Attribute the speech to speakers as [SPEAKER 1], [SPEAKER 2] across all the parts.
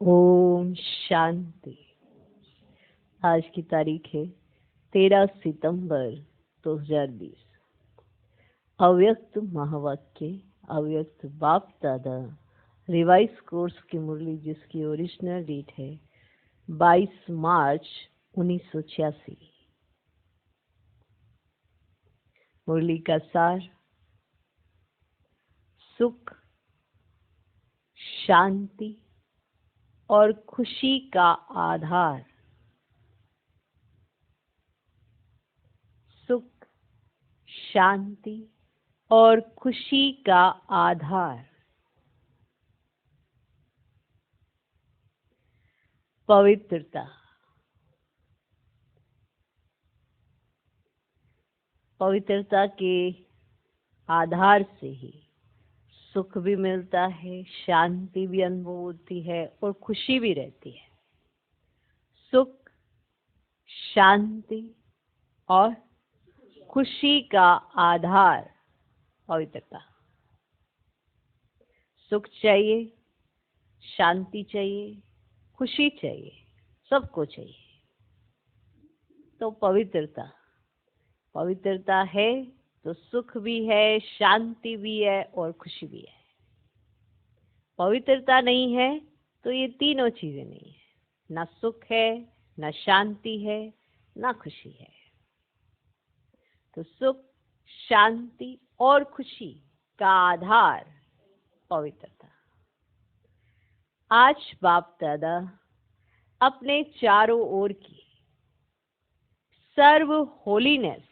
[SPEAKER 1] ओम शांति। आज की तारीख है 13 सितंबर 2020। अव्यक्त महावाक्य, अव्यक्त बाप दादा रिवाइज कोर्स की मुरली, जिसकी ओरिजिनल डेट है 22 मार्च 1986। मुरली का सार: सुख, शांति और खुशी का आधार। सुख, शांति और खुशी का आधार। पवित्रता। पवित्रता के आधार से ही सुख भी मिलता है, शांति भी अनुभव होती है और खुशी भी रहती है। सुख, शांति और खुशी का आधार पवित्रता। सुख चाहिए, शांति चाहिए, खुशी चाहिए, सबको चाहिए। तो पवित्रता है तो सुख भी है, शांति भी है और खुशी भी है। पवित्रता नहीं है तो ये तीनों चीजें नहीं है। ना सुख है, ना शांति है, ना खुशी है। तो सुख, शांति और खुशी का आधार पवित्रता। आज बाप दादा अपने चारों ओर की सर्व होलीनेस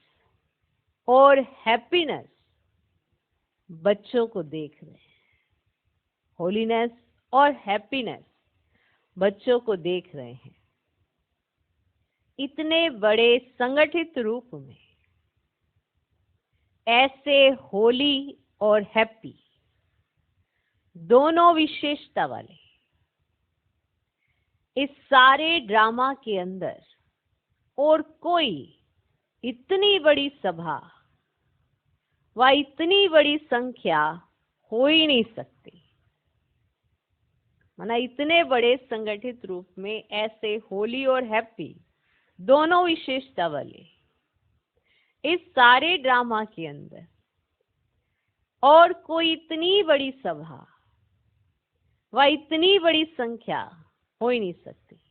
[SPEAKER 1] और हैप्पीनेस बच्चों को देख रहे हैं। होलीनेस और हैप्पीनेस बच्चों को देख रहे हैं। इतने बड़े संगठित रूप में ऐसे होली और हैप्पी दोनों विशेषता वाले इस सारे ड्रामा के अंदर और कोई इतनी बड़ी सभा व इतनी बड़ी संख्या हो ही नहीं सकती। माना इतने बड़े संगठित रूप में ऐसे होली और हैप्पी दोनों विशेषता वाले इस सारे ड्रामा के अंदर और कोई इतनी बड़ी सभा व इतनी बड़ी संख्या हो ही नहीं सकती।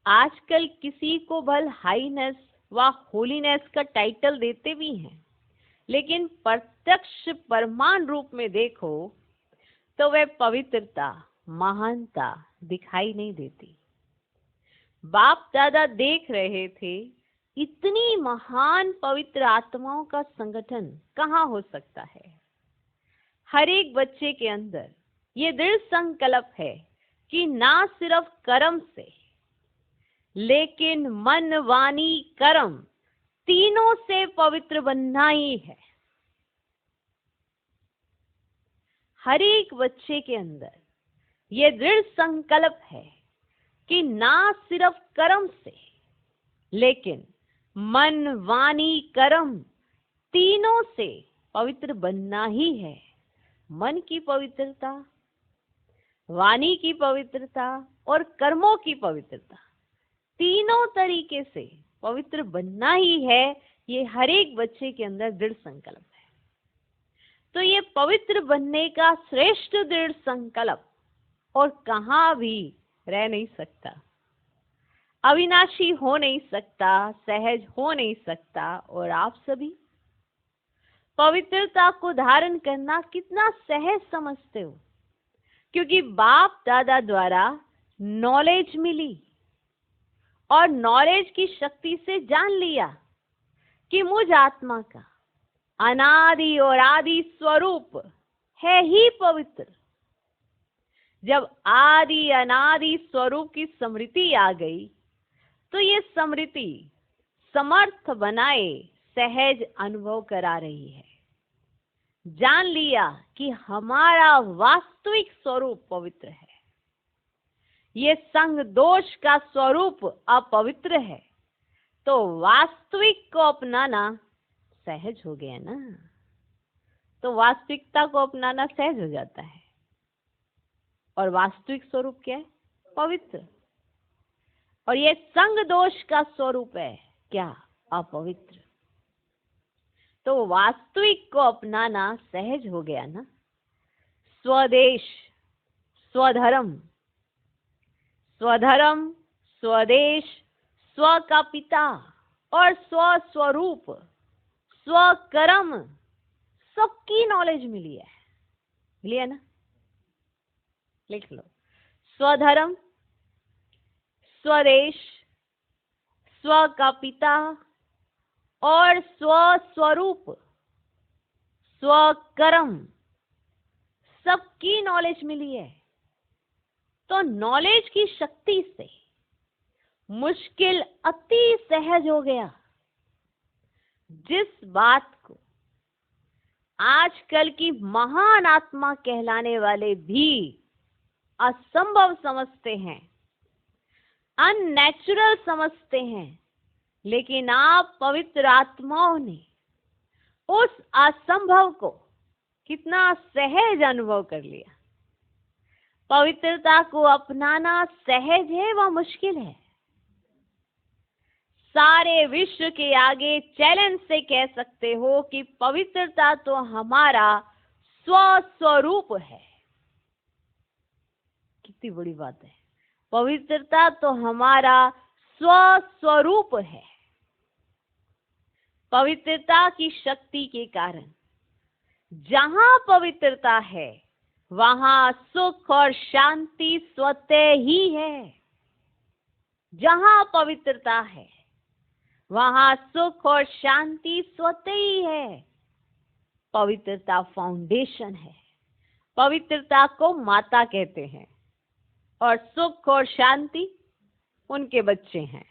[SPEAKER 1] आजकल किसी को भल हाईनेस व होलीनेस का टाइटल देते भी हैं, लेकिन प्रत्यक्ष परमान रूप में देखो तो वह पवित्रता, महानता दिखाई नहीं देती। बाप दादा देख रहे थे इतनी महान पवित्र आत्माओं का संगठन कहाँ हो सकता है। हर एक बच्चे के अंदर ये दृढ़ संकल्प है कि ना सिर्फ कर्म से, लेकिन मन, वाणी, कर्म तीनों से पवित्र बनना ही है। हर एक बच्चे के अंदर ये दृढ़ संकल्प है कि ना सिर्फ कर्म से, लेकिन मन, वाणी, कर्म तीनों से पवित्र बनना ही है। मन की पवित्रता, वाणी की पवित्रता और कर्मों की पवित्रता, तीनों तरीके से पवित्र बनना ही है। ये हर एक बच्चे के अंदर दृढ़ संकल्प है। तो ये पवित्र बनने का श्रेष्ठ दृढ़ संकल्प और कहाँ भी रह नहीं सकता, अविनाशी हो नहीं सकता, सहज हो नहीं सकता। और आप सभी पवित्रता को धारण करना कितना सहज समझते हो, क्योंकि बाप दादा द्वारा नॉलेज मिली और नॉलेज की शक्ति से जान लिया कि मुझ आत्मा का अनादि और आदि स्वरूप है ही पवित्र। जब आदि अनादि स्वरूप की स्मृति आ गई तो ये स्मृति समर्थ बनाए सहज अनुभव करा रही है। जान लिया कि हमारा वास्तविक स्वरूप पवित्र है, ये संग दोष का स्वरूप अपवित्र है। तो वास्तविक को अपनाना सहज हो गया ना। तो वास्तविकता को अपनाना सहज हो जाता है। और वास्तविक स्वरूप क्या है? पवित्र। और ये संग दोष का स्वरूप है क्या? अपवित्र। तो वास्तविक को अपनाना सहज हो गया ना। स्वदेश, स्वधर्म, स्वधर्म, स्वदेश, स्व का पिता और स्व स्वरूप, स्वकर्म, सबकी नॉलेज मिली है ना। लिख लो, स्वधर्म, स्वदेश, स्व का पिता और स्व स्वरूप, स्वकर्म, सबकी नॉलेज मिली है। तो नॉलेज की शक्ति से मुश्किल अति सहज हो गया। जिस बात को आजकल की महान आत्मा कहलाने वाले भी असंभव समझते हैं, अननेचुरल समझते हैं, लेकिन आप पवित्र आत्माओं ने उस असंभव को कितना सहज अनुभव कर लिया। पवित्रता को अपनाना सहज है व मुश्किल है। सारे विश्व के आगे चैलेंज से कह सकते हो कि पवित्रता तो हमारा स्वस्वरूप है। कितनी बड़ी बात है। पवित्रता तो हमारा स्वस्वरूप है। पवित्रता की शक्ति के कारण जहां पवित्रता है वहां सुख और शांति स्वतः ही है। जहां पवित्रता है वहां सुख और शांति स्वतः ही है। पवित्रता फाउंडेशन है। पवित्रता को माता कहते हैं और सुख और शांति उनके बच्चे हैं।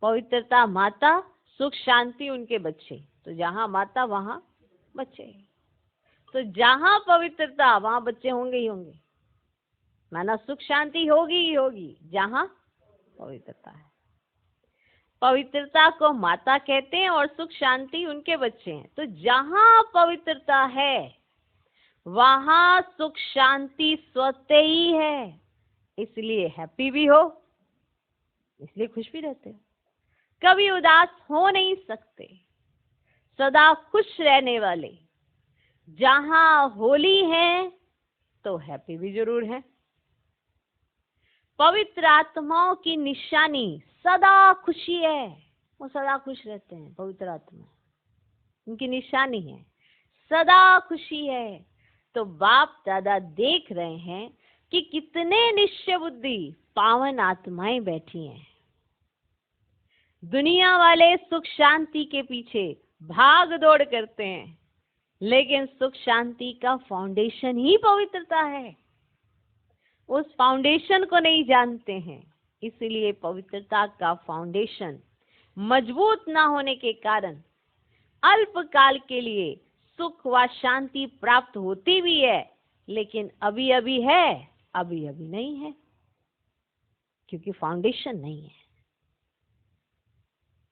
[SPEAKER 1] पवित्रता माता, सुख शांति उनके बच्चे। तो जहां माता वहां बच्चे। तो जहां पवित्रता वहां बच्चे होंगे ही होंगे, माना सुख शांति होगी ही होगी जहां पवित्रता है। पवित्रता को माता कहते हैं और सुख शांति उनके बच्चे हैं। तो जहां पवित्रता है वहां सुख शांति स्वतः ही है। इसलिए हैप्पी भी हो, इसलिए खुश भी रहते हो, कभी उदास हो नहीं सकते, सदा खुश रहने वाले। जहां होली है तो हैप्पी भी जरूर है। पवित्र आत्माओं की निशानी सदा खुशी है। वो सदा खुश रहते हैं। पवित्र आत्मा उनकी निशानी है, सदा खुशी है। तो बाप दादा देख रहे हैं कि कितने निश्चय बुद्धि पावन आत्माएं बैठी हैं। दुनिया वाले सुख शांति के पीछे भाग दौड़ करते हैं, लेकिन सुख शांति का फाउंडेशन ही पवित्रता है। उस फाउंडेशन को नहीं जानते हैं, इसलिए पवित्रता का फाउंडेशन मजबूत ना होने के कारण अल्पकाल के लिए सुख व शांति प्राप्त होती भी है, लेकिन अभी अभी है, अभी अभी नहीं है, क्योंकि फाउंडेशन नहीं है।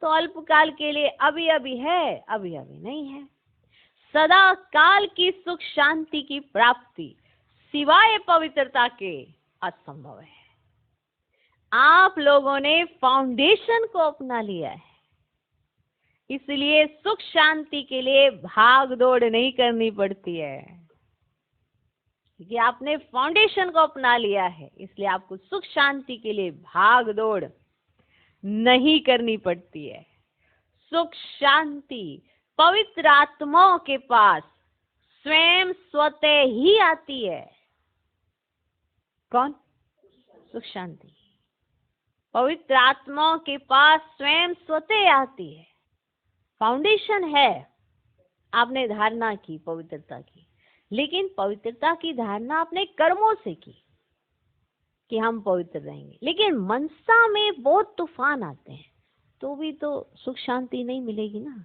[SPEAKER 1] तो अल्पकाल के लिए अभी अभी है, अभी अभी नहीं है। सदा काल की सुख शांति की प्राप्ति सिवाय पवित्रता के असंभव है। आप लोगों ने फाउंडेशन को अपना लिया है, इसलिए सुख शांति के लिए भाग दौड़ नहीं करनी पड़ती है। क्योंकि आपने फाउंडेशन को अपना लिया है, इसलिए आपको सुख शांति के लिए भाग दौड़ नहीं करनी पड़ती है। सुख शांति पवित्र आत्माओं के पास स्वयं स्वतः ही आती है। कौन? सुख शांति पवित्र आत्माओं के पास स्वयं स्वतः आती है। फाउंडेशन है, आपने धारणा की पवित्रता की, लेकिन पवित्रता की धारणा आपने कर्मों से की कि हम पवित्र रहेंगे, लेकिन मनसा में बहुत तूफान आते हैं तो भी तो सुख शांति नहीं मिलेगी ना।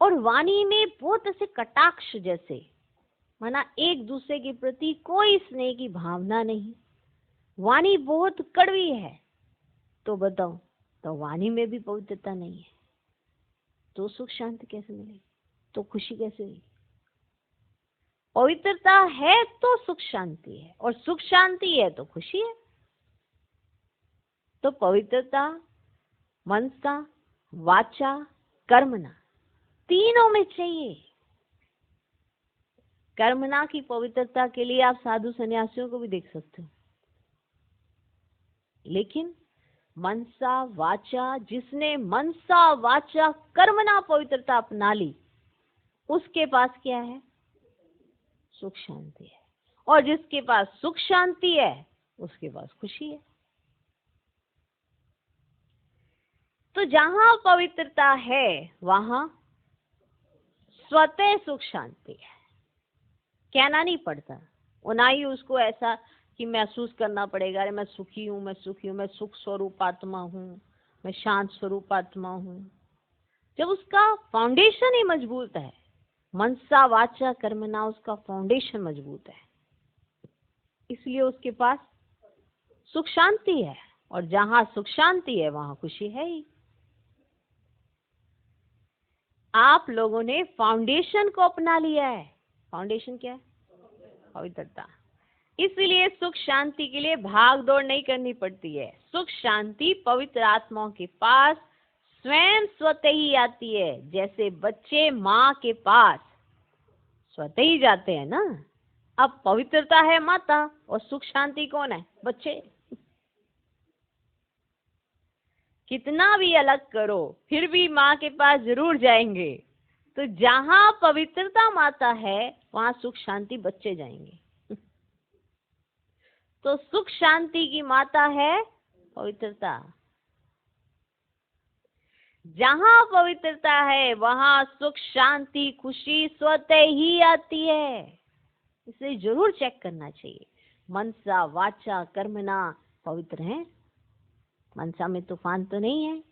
[SPEAKER 1] और वाणी में बहुत ऐसे कटाक्ष जैसे, माना एक दूसरे के प्रति कोई स्नेह की भावना नहीं, वाणी बहुत कड़वी है, तो बताओ, तो वाणी में भी पवित्रता नहीं है तो सुख शांति कैसे मिलेगी? तो खुशी कैसे होगी? पवित्रता है तो सुख शांति है, और सुख शांति है तो खुशी है। तो पवित्रता मनसा वाचा कर्मणा तीनों में चाहिए। कर्मणा की पवित्रता के लिए आप साधु सन्यासियों को भी देख सकते हो, लेकिन मनसा वाचा, जिसने मनसा वाचा कर्मणा पवित्रता अपना ली, उसके पास क्या है? सुख शांति है। और जिसके पास सुख शांति है उसके पास खुशी है। तो जहां पवित्रता है वहां स्वतः सुख शांति है। कहना नहीं पड़ता, और ना ही उसको ऐसा कि महसूस करना पड़ेगा, अरे मैं सुखी हूं, मैं सुखी हूं, मैं सुख स्वरूप आत्मा हूं, मैं शांत स्वरूप आत्मा हूं। जब उसका फाउंडेशन ही मजबूत है, मनसा वाचा कर्मणा, उसका फाउंडेशन मजबूत है, इसलिए उसके पास सुख शांति है। और जहां सुख शांति है वहां खुशी है ही। आप लोगों ने फाउंडेशन को अपना लिया है। फाउंडेशन क्या है? पवित्रता। इसलिए सुख शांति के लिए भाग दौड़ नहीं करनी पड़ती है। सुख शांति पवित्र आत्माओं के पास स्वयं स्वतः ही आती है। जैसे बच्चे माँ के पास स्वतः ही जाते हैं ना। अब पवित्रता है माता और सुख शांति कौन है? बच्चे। कितना भी अलग करो फिर भी माँ के पास जरूर जाएंगे। तो जहां पवित्रता माता है वहां सुख शांति बच्चे जाएंगे। तो सुख शांति की माता है पवित्रता। जहां पवित्रता है वहां सुख शांति खुशी स्वतः ही आती है। इसे जरूर चेक करना चाहिए। मनसा वाचा कर्मणा पवित्र है। मनसा में तूफान तो नहीं है,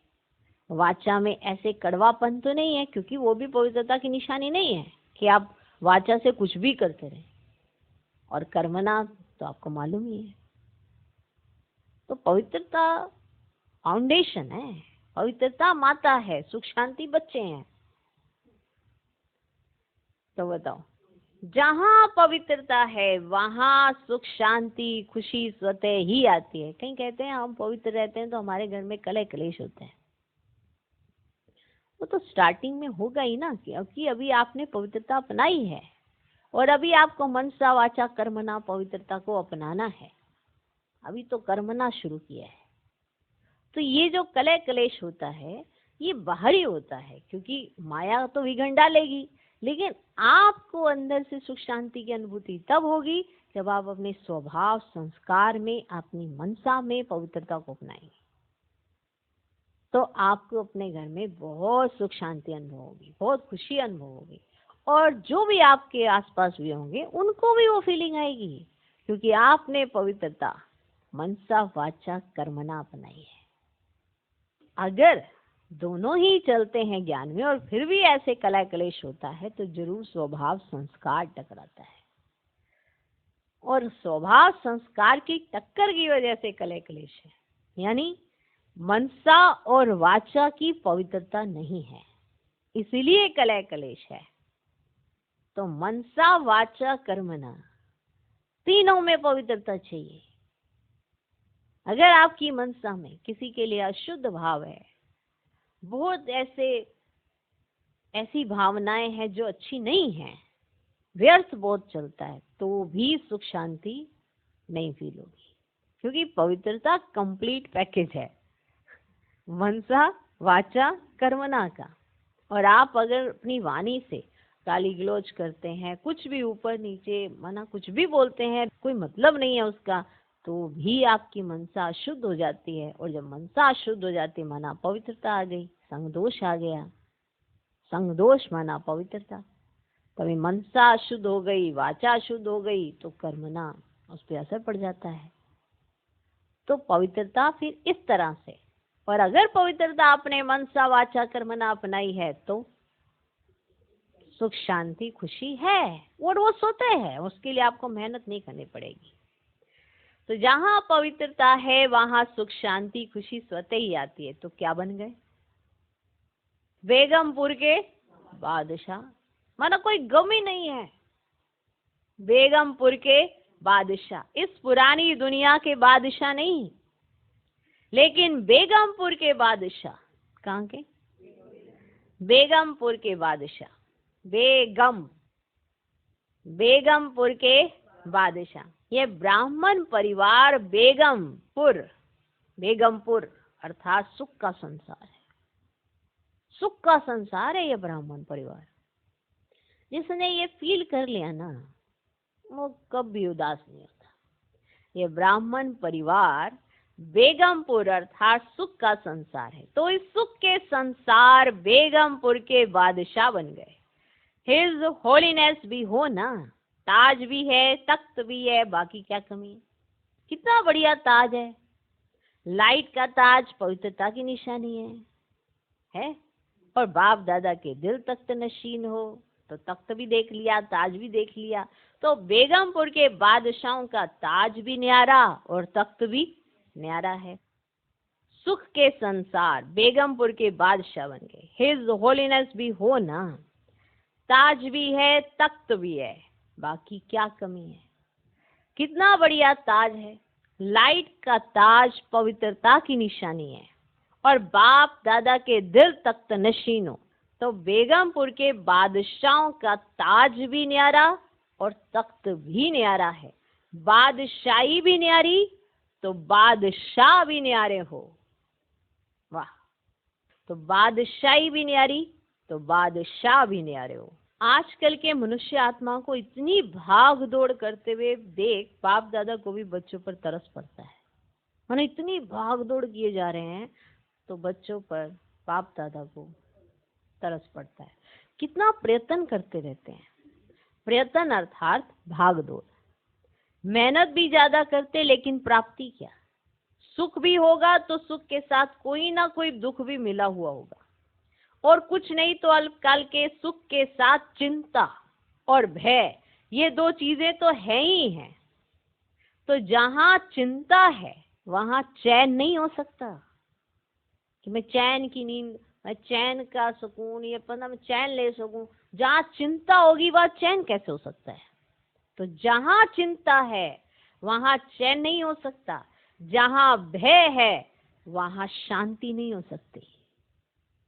[SPEAKER 1] वाचा में ऐसे कड़वापन तो नहीं है, क्योंकि वो भी पवित्रता की निशानी नहीं है कि आप वाचा से कुछ भी करते रहे। और कर्मणा तो आपको मालूम ही है। तो पवित्रता फाउंडेशन है, पवित्रता माता है, सुख शांति बच्चे हैं। तो बताओ, जहां पवित्रता है वहां सुख शांति खुशी स्वतः ही आती है। कहीं कहते हैं हम पवित्र रहते हैं तो हमारे घर में कलह क्लेश होते हैं। वो तो स्टार्टिंग में होगा ही ना, क्योंकि अभी आपने पवित्रता अपनाई है और अभी आपको मनसा वाचा कर्मणा पवित्रता को अपनाना है। अभी तो कर्मणा शुरू किया है। तो ये जो कलह क्लेश होता है ये बाहरी होता है, क्योंकि माया तो विघन डालेगी, लेकिन आपको अंदर से सुख शांति की अनुभूति तब होगी जब आप अपने स्वभाव संस्कार में, अपनी मनसा में पवित्रता को अपनाएंगे। तो आपको अपने घर में बहुत सुख शांति अनुभव होगी, बहुत खुशी अनुभव होगी, और जो भी आपके आसपास भी होंगे उनको भी वो फीलिंग आएगी, क्योंकि आपने पवित्रता मनसा वाचा कर्मणा अपनाई है। अगर दोनों ही चलते हैं ज्ञान में और फिर भी ऐसे कलह क्लेश होता है तो जरूर स्वभाव संस्कार टकराता है, और स्वभाव संस्कार की टक्कर की वजह से कलह क्लेश है। यानी मनसा और वाचा की पवित्रता नहीं है, इसीलिए कलह क्लेश है। तो मनसा वाचा कर्मणा तीनों में पवित्रता चाहिए। अगर आपकी मनसा में किसी के लिए अशुद्ध भाव है, बहुत ऐसी भावनाएं हैं जो अच्छी नहीं है, व्यर्थ बहुत चलता है, तो भी सुख शांति नहीं फील होगी, क्योंकि पवित्रता कंप्लीट पैकेज है मनसा वाचा कर्मणा का। और आप अगर अपनी वाणी से गाली गलौज करते हैं, कुछ भी ऊपर नीचे माना कुछ भी बोलते हैं, कोई मतलब नहीं है उसका, तो भी आपकी मनसा अशुद्ध हो जाती है। और जब मनसा अशुद्ध हो जाती है माना पवित्रता आ गई, संग दोष आ गया। संग दोष माना पवित्रता। कभी मनसा अशुद्ध हो गई, वाचा अशुद्ध हो गई, तो कर्मणा उस पर असर पड़ जाता है। तो पवित्रता फिर इस तरह से। और अगर पवित्रता आपने मनसा वाचा कर्मणा अपनाई है तो सुख शांति खुशी है, और वो स्वतः है, उसके लिए आपको मेहनत नहीं करनी पड़ेगी। तो जहां पवित्रता है वहां सुख शांति खुशी स्वतः ही आती है। तो क्या बन गए? बेगमपुर के बादशाह। माना कोई गम ही नहीं है, बेगमपुर के बादशाह, इस पुरानी दुनिया के बादशाह नहीं, लेकिन बेगमपुर के बादशाह। कहाँ के? बेगमपुर के बादशाह, बेगमपुर के बादशाह। ये ब्राह्मण परिवार बेगमपुर अर्थात सुख का संसार है, सुख का संसार है ये ब्राह्मण परिवार। जिसने ये फील कर लिया ना, वो कभी उदास नहीं होता। ये ब्राह्मण परिवार बेगमपुर अर्थात सुख का संसार है, तो इस सुख के संसार बेगमपुर के बादशाह बन गए। हिज होलीनेस भी हो ना, ताज भी है, तख्त भी है, बाकी क्या कमी है? कितना बढ़िया ताज है, लाइट का ताज, पवित्रता की निशानी है? और बाप दादा के दिल तख्त नशीन हो तो तख्त भी देख लिया, ताज भी देख लिया। तो बेगमपुर के बादशाहों का ताज भी न्यारा और तख्त भी न्यारा है। सुख के संसार बेगमपुर के बादशाह बन गए। हिज होलीनेस भी हो ना, ताज भी है, तख्त भी है, बाकी क्या कमी है? कितना बढ़िया ताज है, लाइट का ताज पवित्रता की निशानी है, और बाप दादा के दिल तख्त नशीन हो तो बेगमपुर के बादशाहों का ताज भी न्यारा और तख्त भी न्यारा है। बादशाही भी न्यारी तो बादशाह भी न्यारे हो। वाह! तो बादशाही भी न्यारी तो बादशाह भी न्यारे हो। आजकल के मनुष्य आत्मा को इतनी भाग दौड़ करते हुए देख बाप दादा को भी बच्चों पर तरस पड़ता है। मानो इतनी भाग दौड़ किए जा रहे हैं तो बच्चों पर बाप दादा को तरस पड़ता है। कितना प्रयत्न करते रहते हैं, प्रयत्न अर्थात भाग दौड़, मेहनत भी ज्यादा करते, लेकिन प्राप्ति क्या? सुख भी होगा तो सुख के साथ कोई ना कोई दुख भी मिला हुआ होगा, और कुछ नहीं तो अल्पकाल के सुख के साथ चिंता और भय, ये दो चीजें तो है ही हैं। तो जहां चिंता है वहां चैन नहीं हो सकता कि मैं चैन की नींद, मैं चैन का सुकून, ये पता मैं चैन ले सकूं। जहां चिंता होगी वहां चैन कैसे हो सकता है? तो जहां चिंता है वहां चैन नहीं हो सकता, जहां भय है वहां शांति नहीं हो सकती।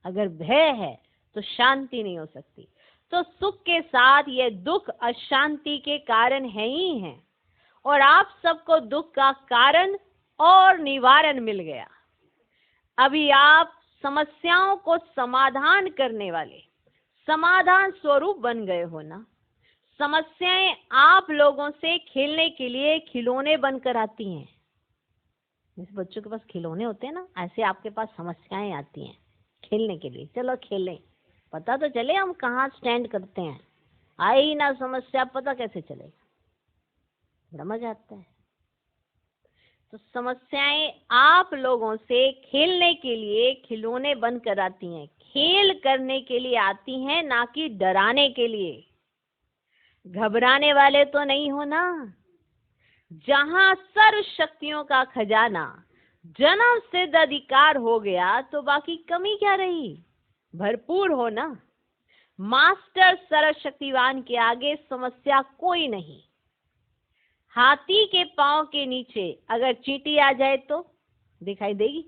[SPEAKER 1] अगर भय है तो शांति नहीं हो सकती। तो सुख के साथ ये दुख अशांति के कारण है ही है, और आप सबको दुख का कारण और निवारण मिल गया। अभी आप समस्याओं को समाधान करने वाले समाधान स्वरूप बन गए हो ना। समस्याएं आप लोगों से खेलने के लिए खिलौने बनकर आती हैं। जैसे बच्चों के पास खिलौने होते हैं ना, ऐसे आपके पास समस्याएं आती हैं खेलने के लिए। चलो खेलें, पता तो चले हम कहाँ स्टैंड करते हैं। आए ही ना समस्या, पता कैसे चलेगा? बड़ा मजा आता है। तो समस्याएं आप लोगों से खेलने के लिए खिलौने बनकर आती हैं, खेल करने के लिए आती हैं, ना कि डराने के लिए। घबराने वाले तो नहीं हो ना। जहां सर्व शक्तियों का खजाना जन्म सिद्ध अधिकार हो गया तो बाकी कमी क्या रही? भरपूर हो ना। मास्टर सर्वशक्तिवान के आगे समस्या कोई नहीं। हाथी के पांव के नीचे अगर चींटी आ जाए तो दिखाई देगी?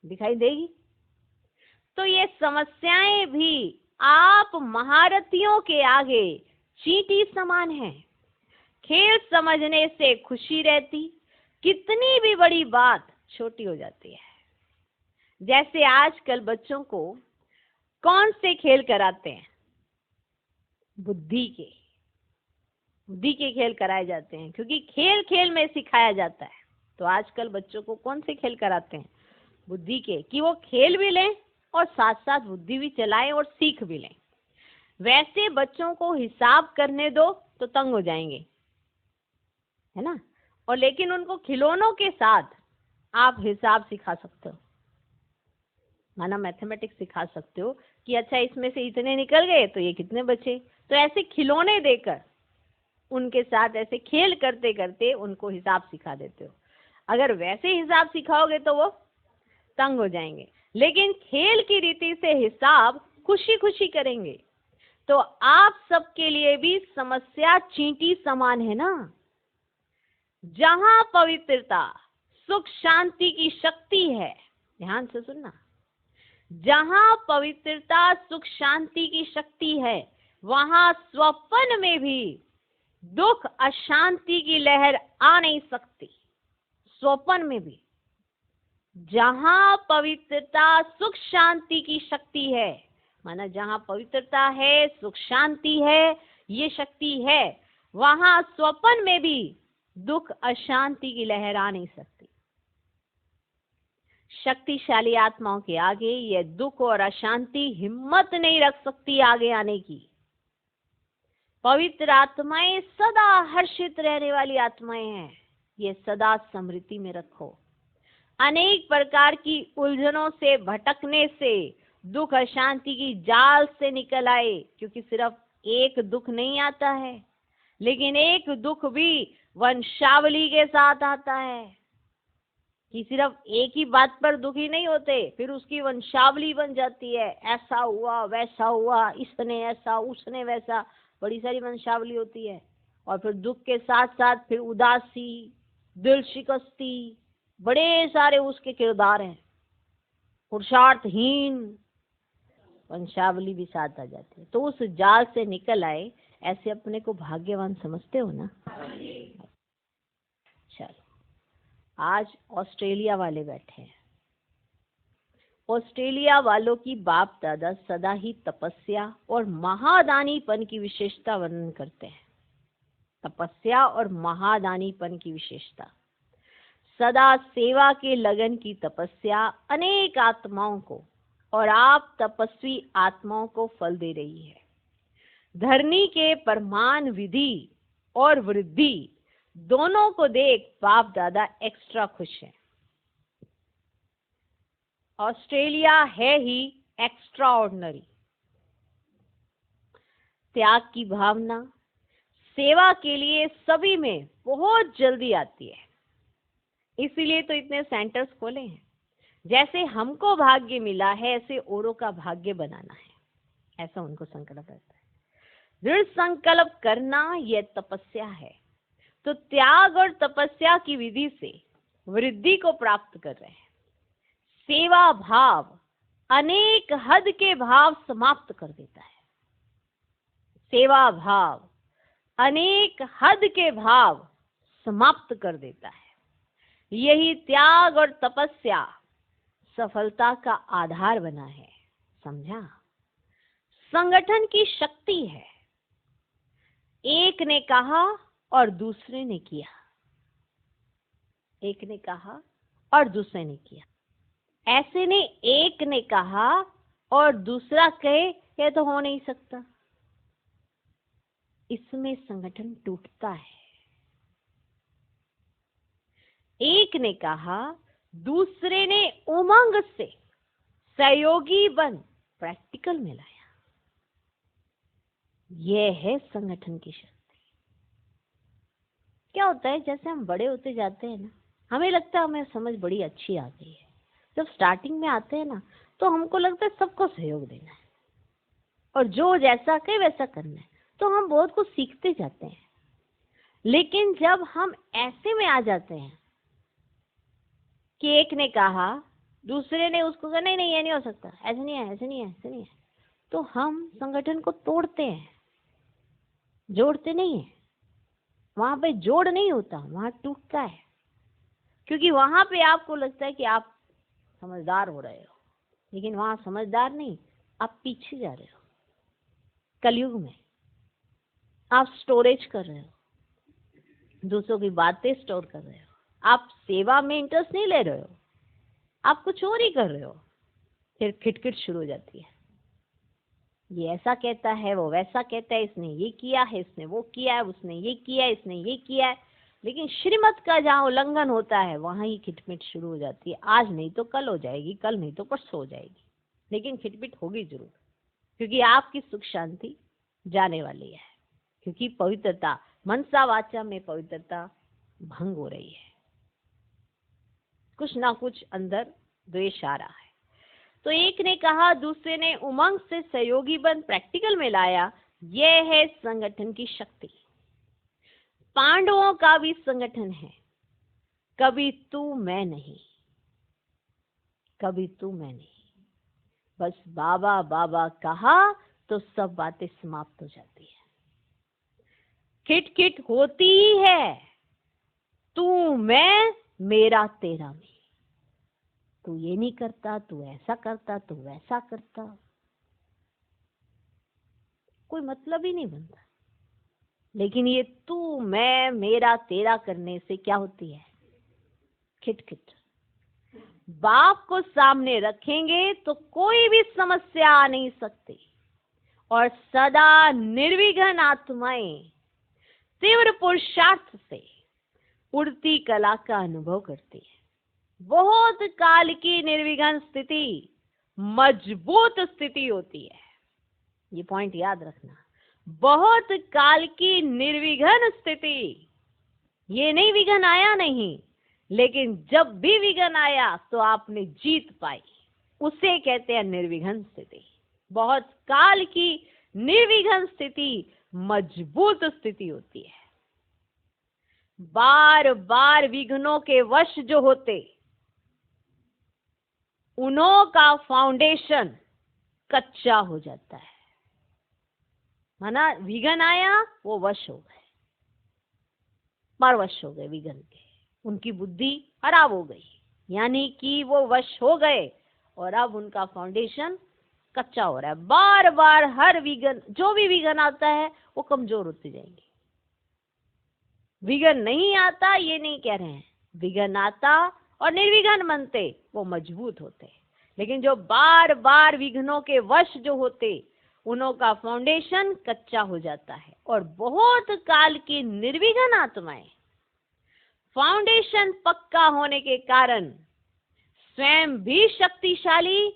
[SPEAKER 1] दिखाई देगी। तो ये समस्याएं भी आप महारथियों के आगे चींटी समान है। खेल समझने से खुशी रहती, कितनी भी बड़ी बात छोटी हो जाती है। जैसे आजकल बच्चों को कौन से खेल कराते हैं? बुद्धि के खेल कराए जाते हैं, क्योंकि खेल खेल में सिखाया जाता है। तो आजकल बच्चों को कौन से खेल कराते हैं? बुद्धि के, कि वो खेल भी लें और साथ साथ बुद्धि भी चलाएं और सीख भी लें। वैसे बच्चों को हिसाब करने दो तो तंग हो जाएंगे, है ना। और लेकिन उनको खिलौनों के साथ आप हिसाब सिखा सकते हो, माना मैथमेटिक्स सिखा सकते हो कि अच्छा इसमें से इतने निकल गए तो ये कितने बचे। तो ऐसे खिलौने देकर उनके साथ ऐसे खेल करते करते उनको हिसाब सिखा देते हो। अगर वैसे हिसाब सिखाओगे तो वो तंग हो जाएंगे, लेकिन खेल की रीति से हिसाब खुशी खुशी करेंगे। तो आप सबके लिए भी समस्या चींटी समान है ना। जहां पवित्रता, सुख, शांति की शक्ति है, ध्यान से सुनना, जहां पवित्रता, सुख, शांति की शक्ति है, वहां स्वप्न में भी दुख, अशांति की लहर आ नहीं सकती। स्वप्न में भी जहां पवित्रता, सुख, शांति की शक्ति है, माना जहां पवित्रता है, सुख, शांति है, ये शक्ति है, वहां स्वप्न में भी दुख, अशांति की लहर आ नहीं सकती। शक्तिशाली आत्माओं के आगे ये दुख और अशांति हिम्मत नहीं रख सकती आगे आने की। पवित्र आत्माएं सदा हर्षित रहने वाली आत्माएं हैं, ये सदा स्मृति में रखो। अनेक प्रकार की उलझनों से, भटकने से, दुख, अशांति की जाल से निकल आए, क्योंकि सिर्फ एक दुख नहीं आता है, लेकिन एक दुख भी वंशावली के साथ आता है, कि सिर्फ एक ही बात पर दुखी नहीं होते, फिर उसकी वंशावली बन जाती है। ऐसा हुआ, वैसा हुआ, इसने ऐसा, उसने वैसा, बड़ी सारी वंशावली होती है। और फिर दुख के साथ साथ फिर उदासी, दिल शिकस्ती, बड़े सारे उसके किरदार हैं, पुरुषार्थहीन वंशावली भी साथ आ जाती है। तो उस जाल से निकल आए, ऐसे अपने को भाग्यवान समझते हो ना। चलो, आज ऑस्ट्रेलिया वाले बैठे हैं। ऑस्ट्रेलिया वालों की बाप दादा सदा ही तपस्या और महादानीपन की विशेषता वर्णन करते हैं। तपस्या और महादानीपन की विशेषता, सदा सेवा के लगन की तपस्या अनेक आत्माओं को और आप तपस्वी आत्माओं को फल दे रही है। धरनी के परमान विधि और वृद्धि दोनों को देख बाप दादा एक्स्ट्रा खुश हैं। ऑस्ट्रेलिया है ही एक्स्ट्रा ऑर्डिनरी। त्याग की भावना सेवा के लिए सभी में बहुत जल्दी आती है, इसीलिए तो इतने सेंटर्स खोले हैं। जैसे हमको भाग्य मिला है, ऐसे औरों का भाग्य बनाना है, ऐसा उनको संकल्प रहता है। दृढ़ संकल्प करना यह तपस्या है। तो त्याग और तपस्या की विधि से वृद्धि को प्राप्त कर रहे हैं। सेवा भाव अनेक हद के भाव समाप्त कर देता है। सेवा भाव अनेक हद के भाव समाप्त कर देता है। यही त्याग और तपस्या सफलता का आधार बना है, समझा। संगठन की शक्ति है। एक ने कहा और दूसरे ने किया, एक ने कहा और दूसरे ने किया। ऐसे ने एक ने कहा और दूसरा कहे, यह तो हो नहीं सकता। इसमें संगठन टूटता है। एक ने कहा, दूसरे ने उमंग से सहयोगी बन प्रैक्टिकल में लाया। यह है संगठन की शक्ति। क्या होता है, जैसे हम बड़े होते जाते हैं ना, हमें लगता है हमें समझ बड़ी अच्छी आ गई है। जब स्टार्टिंग में आते हैं ना, तो हमको लगता है सबको सहयोग देना है और जो जैसा कहे वैसा करना है, तो हम बहुत कुछ सीखते जाते हैं। लेकिन जब हम ऐसे में आ जाते हैं कि एक ने कहा, दूसरे ने उसको कहा नहीं नहीं ये नहीं हो सकता, ऐसे नहीं है, ऐसे नहीं है, ऐसे नहीं है, तो हम संगठन को तोड़ते हैं, जोड़ते नहीं है। वहां पे जोड़ नहीं होता, वहां टूटता है। क्योंकि वहां पे आपको लगता है कि आप समझदार हो रहे हो, लेकिन वहां समझदार नहीं, आप पीछे जा रहे हो। कलयुग में आप स्टोरेज कर रहे हो, दूसरों की बातें स्टोर कर रहे हो। आप सेवा में इंटरेस्ट नहीं ले रहे हो, आप कुछ और ही कर रहे हो। फिर खिटखिट शुरू हो जाती है। ये ऐसा कहता है, वो वैसा कहता है, इसने ये किया है, इसने वो किया है, उसने ये किया है, इसने ये किया है। लेकिन श्रीमत का जहाँ उल्लंघन होता है, वहां ही खिटपिट शुरू हो जाती है। आज नहीं तो कल हो जाएगी, कल नहीं तो परसों हो जाएगी, लेकिन खिटपिट होगी जरूर। क्योंकि आपकी सुख शांति जाने वाली है। क्योंकि पवित्रता, मनसा वाचा में पवित्रता भंग हो रही है। कुछ ना कुछ अंदर द्वेष आ रहा है। तो एक ने कहा, दूसरे ने उमंग से सहयोगी बन प्रैक्टिकल में लाया। यह है संगठन की शक्ति। पांडवों का भी संगठन है, कभी तू मैं नहीं, कभी तू मैं नहीं। बस बाबा बाबा कहा तो सब बातें समाप्त हो जाती है। खिटखिट होती ही है, तू मैं मेरा तेरा में। तू ये नहीं करता, तू ऐसा करता, तू वैसा करता, कोई मतलब ही नहीं बनता। लेकिन ये तू मैं मेरा तेरा करने से क्या होती है? खिटखिट। बाप को सामने रखेंगे तो कोई भी समस्या आ नहीं सकती, और सदा निर्विघ्न आत्माएं तीव्र पुरुषार्थ से उड़ती कला का अनुभव करती है। बहुत काल की निर्विघ्न स्थिति मजबूत स्थिति होती है। ये पॉइंट याद रखना। बहुत काल की निर्विघ्न स्थिति, ये नहीं विघ्न आया नहीं, लेकिन जब भी विघ्न आया तो आपने जीत पाई, उसे कहते हैं निर्विघ्न स्थिति। बहुत काल की निर्विघ्न स्थिति मजबूत स्थिति होती है। बार बार विघ्नों के वश जो होते, उन्हों का फाउंडेशन कच्चा हो जाता है। माना विघ्न आया, वो वश हो गए, परवश हो गए विघ्न के, उनकी बुद्धि खराब हो गई, यानी कि वो वश हो गए और अब उनका फाउंडेशन कच्चा हो रहा है। बार बार हर विघ्न, जो भी विघ्न आता है वो कमजोर होते जाएंगे। विघ्न नहीं आता ये नहीं कह रहे हैं, विघ्न आता और निर्विघ्न बनते वो मजबूत होते। लेकिन जो बार बार विघ्नों के वश जो होते, उनों का फाउंडेशन कच्चा हो जाता है। और बहुत काल की निर्विघ्न आत्माएं फाउंडेशन पक्का होने के कारण स्वयं भी शक्तिशाली,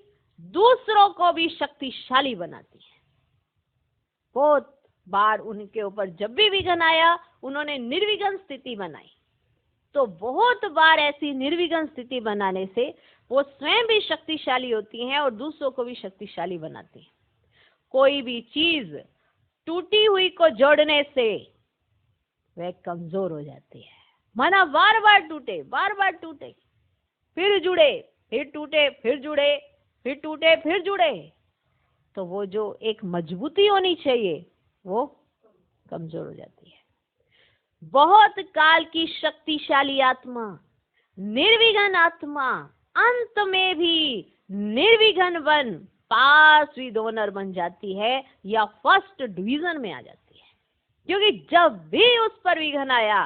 [SPEAKER 1] दूसरों को भी शक्तिशाली बनाती है। बहुत बार उनके ऊपर जब भी विघ्न आया, उन्होंने निर्विघ्न स्थिति बनाई। तो बहुत बार ऐसी निर्विघ्न स्थिति बनाने से वो स्वयं भी शक्तिशाली होती हैं और दूसरों को भी शक्तिशाली बनाती हैं। कोई भी चीज टूटी हुई को जोड़ने से वह कमजोर हो जाती है। माना बार बार टूटे, बार बार टूटे, फिर जुड़े, फिर टूटे, फिर जुड़े, फिर टूटे, फिर जुड़े, तो वो जो एक मजबूती होनी चाहिए वो कमजोर हो जाती है। बहुत काल की शक्तिशाली आत्मा, निर्विघ्न आत्मा अंत में भी निर्विघ्न बन पास विद ऑनर बन जाती है या फर्स्ट डिवीजन में आ जाती है, क्योंकि जब भी उस पर विघ्न आया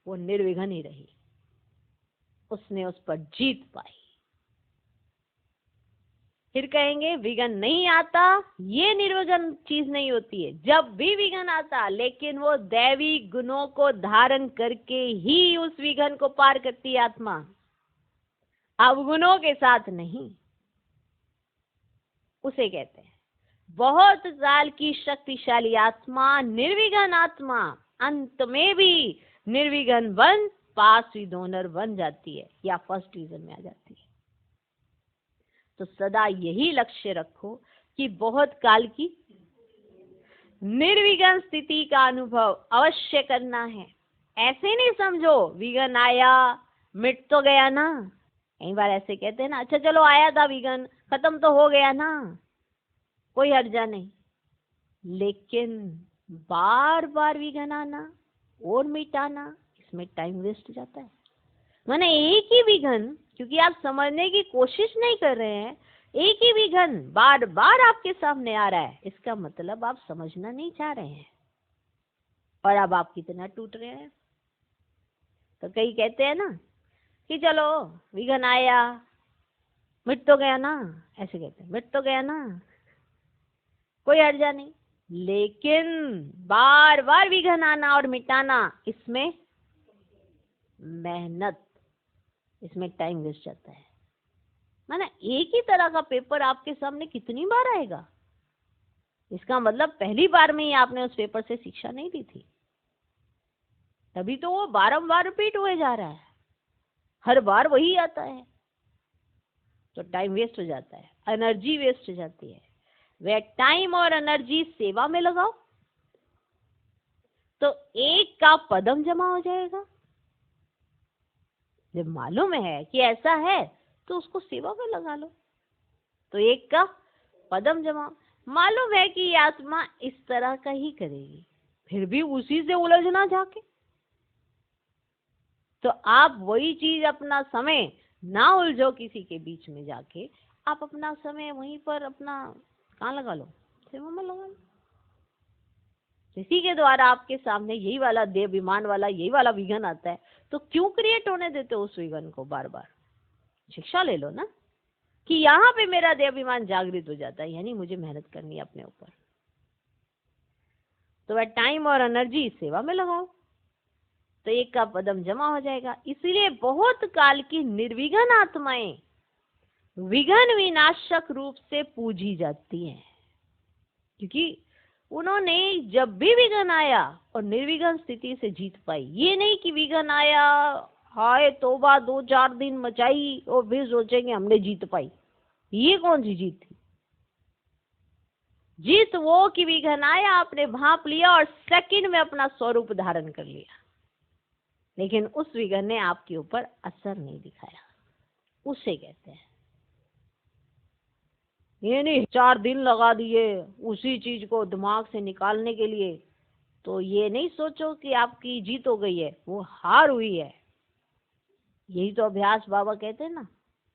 [SPEAKER 1] वो निर्विघ्न ही रही, उसने उस पर जीत पाई। फिर कहेंगे विघ्न नहीं आता, ये निर्विघ्न चीज नहीं होती है। जब भी विघ्न आता, लेकिन वो दैवी गुणों को धारण करके ही उस विघ्न को पार करती है आत्मा, अवगुणों के साथ नहीं। उसे कहते हैं बहुत काल की शक्तिशाली आत्मा, निर्विघ्न आत्मा अंत में भी निर्विघ्न बन पास विद ऑनर बन जाती है या फर्स्ट डिवीजन में आ जाती है। तो सदा यही लक्ष्य रखो कि बहुत काल की निर्विघ्न स्थिति का अनुभव अवश्य करना है। ऐसे नहीं समझो विघ्न आया मिट तो गया ना। कई बार ऐसे कहते हैं ना, अच्छा चलो आया था विघ्न, खत्म तो हो गया ना, कोई हर्जा नहीं। लेकिन बार बार विघ्न आना और मिटाना, इसमें टाइम वेस्ट हो जाता है। माने एक ही विघ्न, क्योंकि आप समझने की कोशिश नहीं कर रहे हैं, एक ही विघ्न बार बार आपके सामने आ रहा है, इसका मतलब आप समझना नहीं चाह रहे हैं और अब आप कितना टूट रहे हैं। तो कई कहते हैं ना कि चलो विघ्न आया मिट तो गया ना, ऐसे कहते हैं मिट तो गया ना, कोई हर्जा नहीं। लेकिन बार बार विघ्न आना और मिटाना, इसमें मेहनत, इसमें टाइम वेस्ट जाता है। माना एक ही तरह का पेपर आपके सामने कितनी बार आएगा, इसका मतलब पहली बार में ही आपने उस पेपर से शिक्षा नहीं ली थी, तभी तो वो बारंबार रिपीट हुए जा रहा है, हर बार वही आता है। तो टाइम वेस्ट हो जाता है, एनर्जी वेस्ट हो जाती है। वह टाइम और एनर्जी सेवा में लगाओ तो एक का पदम जमा हो जाएगा। जब मालूम है कि ऐसा है तो उसको सेवा में लगा लो, तो एक का पदम जमा। मालूम है कि ये आत्मा इस तरह का ही करेगी, फिर भी उसी से उलझना जाके, तो आप वही चीज अपना समय ना उलझो किसी के बीच में जाके, आप अपना समय वहीं पर अपना कहाँ लगा लो, सेवा में लगा लो। इसी के द्वारा आपके सामने यही वाला देह अभिमान वाला यही वाला विघन आता है, तो क्यों क्रिएट होने देते हो उस विघन को बार बार? शिक्षा ले लो ना कि यहाँ पे मेरा देह अभिमान जागृत हो जाता है, यानी मुझे मेहनत करनी है अपने ऊपर, तो वह टाइम और एनर्जी सेवा में लगाओ तो एक का पदम जमा हो जाएगा। इसलिए बहुत काल की निर्विघन आत्माएं विघन विनाशक रूप से पूजी जाती हैं, क्योंकि उन्होंने जब भी विघन आया और निर्विघन स्थिति से जीत पाई। ये नहीं कि विघन आया, हाय तौबा 2-4 दिन मचाई और फिर सोचेंगे हमने जीत पाई। ये कौन सी जीत थी? जीत वो कि विघन आया, आपने भांप लिया और सेकंड में अपना स्वरूप धारण कर लिया, लेकिन उस विघन ने आपके ऊपर असर नहीं दिखाया, उसे कहते हैं। ये नहीं 4 दिन लगा दिए उसी चीज को दिमाग से निकालने के लिए, तो ये नहीं सोचो कि आपकी जीत हो गई है, वो हार हुई है। यही तो अभ्यास बाबा कहते हैं ना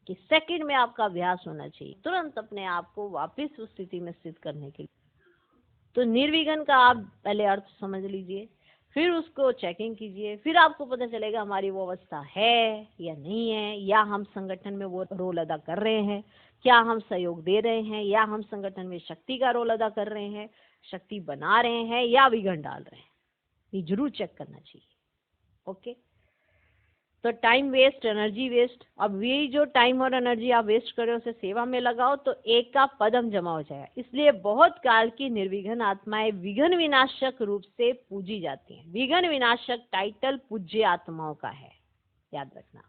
[SPEAKER 1] कि सेकंड में आपका अभ्यास होना चाहिए, तुरंत अपने आप को वापस उस स्थिति में स्थित करने के लिए। तो निर्विघन का आप पहले अर्थ समझ लीजिए, फिर उसको चेकिंग कीजिए, फिर आपको पता चलेगा हमारी वो अवस्था है या नहीं है, या हम संगठन में वो रोल अदा कर रहे हैं, क्या हम सहयोग दे रहे हैं, या हम संगठन में शक्ति का रोल अदा कर रहे हैं, शक्ति बना रहे हैं या विघन डाल रहे हैं। ये जरूर चेक करना चाहिए। ओके, तो टाइम वेस्ट, एनर्जी वेस्ट, अब यही जो टाइम और एनर्जी आप वेस्ट कर रहे हो उसे सेवा में लगाओ तो एक का पदम जमा हो जाएगा। इसलिए बहुत काल की निर्विघन आत्माएं विघन विनाशक रूप से पूजी जाती हैं। विघन विनाशक टाइटल पूज्य आत्माओं का है, याद रखना।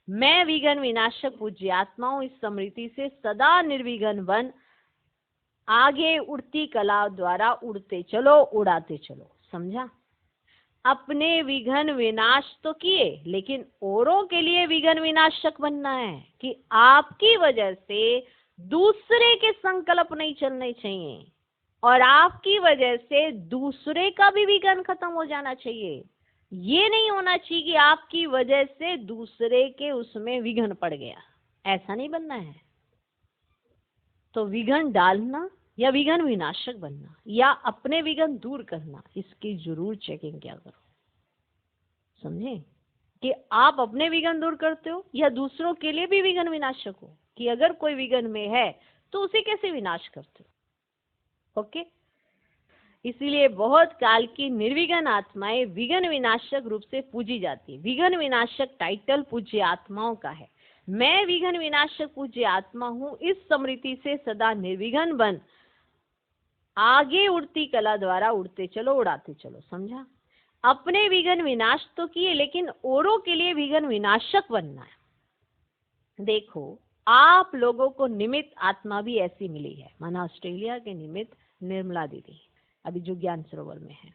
[SPEAKER 1] मैं विघन विनाशक पूज्य आत्मा हूं, इस स्मृति से सदा निर्विघन बन आगे उड़ती कला द्वारा उड़ते चलो, उड़ाते चलो। समझा? अपने विघन विनाश तो किए, लेकिन औरों के लिए विघन विनाशक बनना है कि आपकी वजह से दूसरे के संकल्प नहीं चलने चाहिए और आपकी वजह से दूसरे का भी विघन खत्म हो जाना चाहिए। ये नहीं होना चाहिए कि आपकी वजह से दूसरे के उसमें विघन पड़ गया, ऐसा नहीं बनना है। तो विघन डालना या विघन विनाशक बनना या अपने विघन दूर करना, इसकी जरूर चेकिंग क्या करो। समझे कि आप अपने विघन दूर करते हो या दूसरों के लिए भी विघन विनाशक हो, कि अगर कोई विघन में है तो उसे कैसे विनाश करते हो। ओके, इसीलिए बहुत काल की निर्विघन आत्माएं विघन विनाशक रूप से पूजी जाती है। विघन विनाशक टाइटल पूज्य आत्माओं का है। मैं विघन विनाशक पूज्य आत्मा हूं, इस स्मृति से सदा निर्विघन बन आगे उड़ती कला द्वारा उड़ते चलो, उड़ाते चलो। समझा? अपने विघन विनाश तो किए, लेकिन औरों के लिए विघन विनाशक बनना है। देखो, आप लोगों को निमित्त आत्मा भी ऐसी मिली है। माना ऑस्ट्रेलिया के निमित्त निर्मला दीदी, अभी जो ज्ञान सरोवर में है,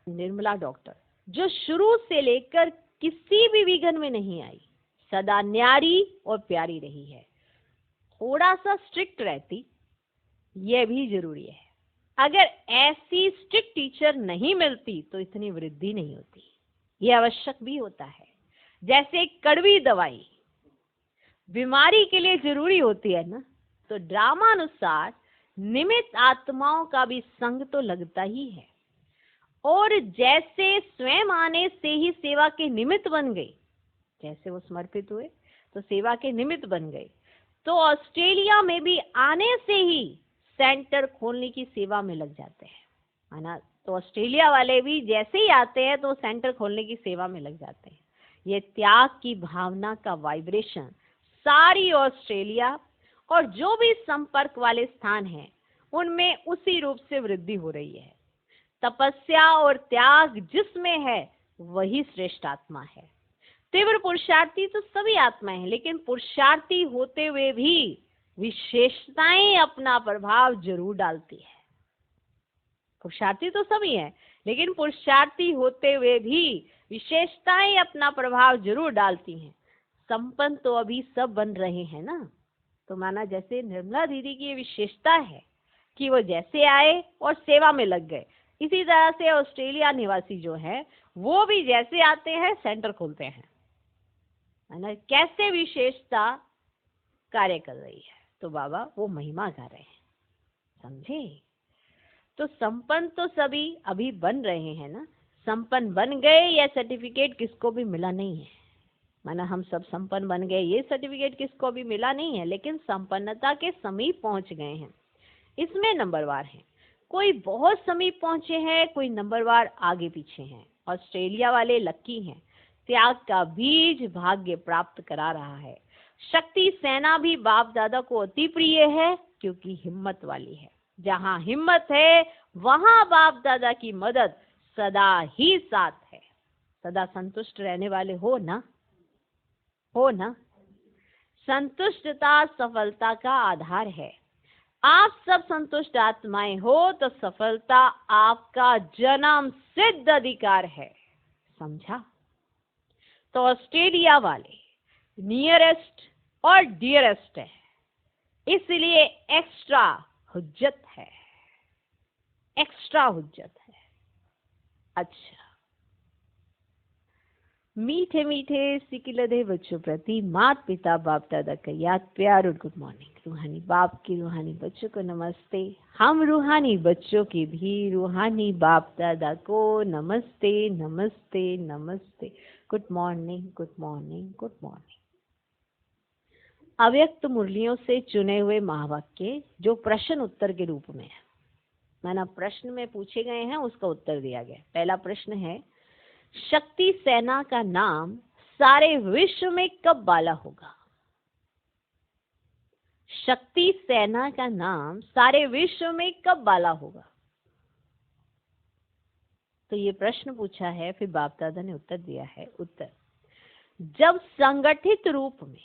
[SPEAKER 1] निर्मला डॉक्टर, जो शुरू से लेकर किसी भी विघन में नहीं आई, सदा न्यारी और प्यारी रही है। थोड़ा सा स्ट्रिक्ट रहती, यह भी जरूरी है। अगर ऐसी स्ट्रिक्ट टीचर नहीं मिलती तो इतनी वृद्धि नहीं होती। यह आवश्यक भी होता है। जैसे कड़वी दवाई बीमारी के लिए जरूरी होती है ना, तो ड्रामा अनुसार निमित्त आत्माओं का भी संग तो लगता ही है। और जैसे स्वयं आने से ही सेवा के निमित्त बन गई, जैसे वो समर्पित हुए तो सेवा के निमित्त बन गए, तो ऑस्ट्रेलिया में भी आने से ही सेंटर खोलने की सेवा में लग जाते हैं। है ना? तो ऑस्ट्रेलिया वाले भी जैसे ही आते हैं तो सेंटर खोलने की सेवा में लग जाते हैं। ये त्याग की भावना का वाइब्रेशन सारी ऑस्ट्रेलिया और जो भी संपर्क वाले स्थान हैं उनमें उसी रूप से वृद्धि हो रही है। तपस्या और त्याग जिसमें है वही श्रेष्ठ आत्मा है। तीव्र पुरुषार्थी तो सभी आत्माएं हैं, लेकिन पुरुषार्थी होते हुए भी विशेषताएं अपना प्रभाव जरूर डालती है। पुरुषार्थी तो सभी हैं, लेकिन पुरुषार्थी होते हुए भी विशेषताएं अपना प्रभाव जरूर डालती हैं। संपन्न तो अभी सब बन रहे हैं ना। तो माना जैसे निर्मला दीदी की ये विशेषता है कि वो जैसे आए और सेवा में लग गए, इसी तरह से ऑस्ट्रेलिया निवासी जो है वो भी जैसे आते हैं सेंटर खोलते हैं, है ना। कैसे विशेषता कार्य कर रही है, तो बाबा वो महिमा गा रहे हैं, समझे। तो संपन्न तो सभी अभी बन रहे हैं ना। संपन्न बन गए यह सर्टिफिकेट किसको भी मिला नहीं है, माना हम सब संपन्न बन गए ये सर्टिफिकेट किसको भी मिला नहीं है, लेकिन संपन्नता के समीप पहुंच गए हैं। इसमें नंबरवार हैं, कोई बहुत समीप पहुंचे हैं, कोई नंबरवार आगे पीछे हैं। ऑस्ट्रेलिया वाले लक्की हैं, त्याग का बीज भाग्य प्राप्त करा रहा है। शक्ति सेना भी बाप दादा को अति प्रिय है क्योंकि हिम्मत वाली है। जहां हिम्मत है वहां बाप दादा की मदद सदा ही साथ है। सदा संतुष्ट रहने वाले हो ना, हो ना। संतुष्टता सफलता का आधार है। आप सब संतुष्ट आत्माएं हो तो सफलता आपका जन्म सिद्ध अधिकार है, समझा। तो ऑस्ट्रेलिया वाले नियरेस्ट और डियरेस्ट है, इसलिए एक्स्ट्रा हुज्जत है, एक्स्ट्रा हुज्जत है। अच्छा, मीठे मीठे सिकिलधे बच्चों प्रति माता पिता बाप दादा का याद प्यार और गुड मॉर्निंग। रूहानी बाप की रूहानी बच्चों को नमस्ते। हम रूहानी बच्चों की भी रूहानी बाप दादा को नमस्ते नमस्ते नमस्ते। Good morning good morning good morning. अव्यक्त मुरलियों से चुने हुए महावाक्य जो प्रश्न उत्तर के रूप में है, माना प्रश्न में पूछे गए हैं उसका उत्तर दिया गया। पहला प्रश्न है, शक्ति सेना का नाम सारे विश्व में कब बाला होगा? शक्ति सेना का नाम सारे विश्व में कब बाला होगा? तो ये प्रश्न पूछा है, फिर बाप दादा ने उत्तर दिया है। उत्तर, जब संगठित रूप में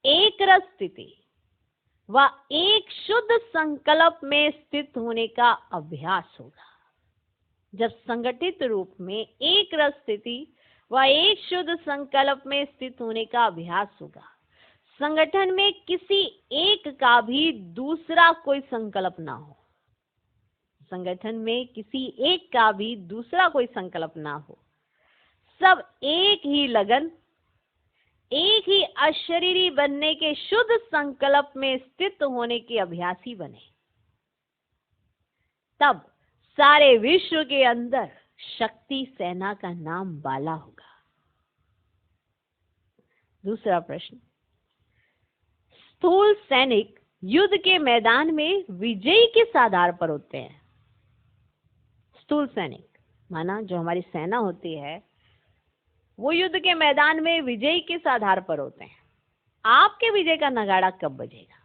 [SPEAKER 1] एक रस स्थिति व एक शुद्ध संकल्प में स्थित होने का अभ्यास होगा। जब संगठित रूप में एक रस स्थिति व एक शुद्ध संकल्प में स्थित होने का अभ्यास होगा। संगठन में किसी एक का भी दूसरा कोई संकल्प ना हो, संगठन में किसी एक का भी दूसरा कोई संकल्प ना हो, सब एक ही लगन एक ही अशरीरी बनने के शुद्ध संकल्प में स्थित होने के अभ्यासी बने, तब सारे विश्व के अंदर शक्ति सेना का नाम बाला होगा। दूसरा प्रश्न, स्थूल सैनिक युद्ध के मैदान में विजयी किस आधार पर होते हैं? स्थूल सैनिक माना जो हमारी सेना होती है वो युद्ध के मैदान में विजयी किस आधार पर होते हैं? आपके विजय का नगाड़ा कब बजेगा?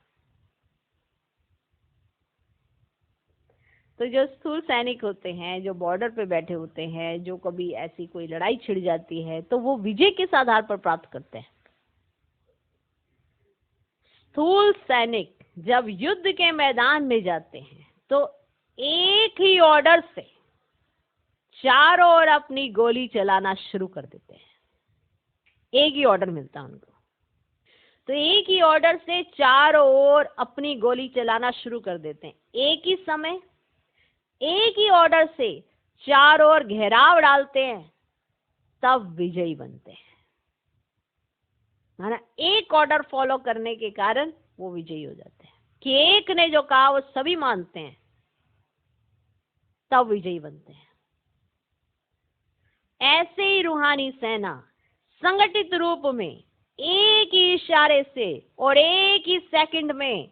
[SPEAKER 1] तो जो स्थूल सैनिक होते हैं, जो बॉर्डर पे बैठे होते हैं, जो कभी ऐसी कोई लड़ाई छिड़ जाती है तो वो विजय किस आधार पर प्राप्त करते हैं? स्थूल सैनिक जब युद्ध के मैदान में जाते हैं तो एक ही ऑर्डर से चारों ओर अपनी गोली चलाना शुरू कर देते हैं। एक ही ऑर्डर मिलता है उनको, तो एक ही ऑर्डर से चारों ओर अपनी गोली चलाना शुरू कर देते हैं। एक ही समय एक ही ऑर्डर से चारों ओर घेराव डालते हैं, तब विजयी बनते हैं। माना एक ऑर्डर फॉलो करने के कारण वो विजयी हो जाते हैं कि एक ने जो कहा वो सभी मानते हैं, तब विजयी बनते हैं। ऐसे ही रूहानी सेना संगठित रूप में एक ही इशारे से और एक ही सेकंड में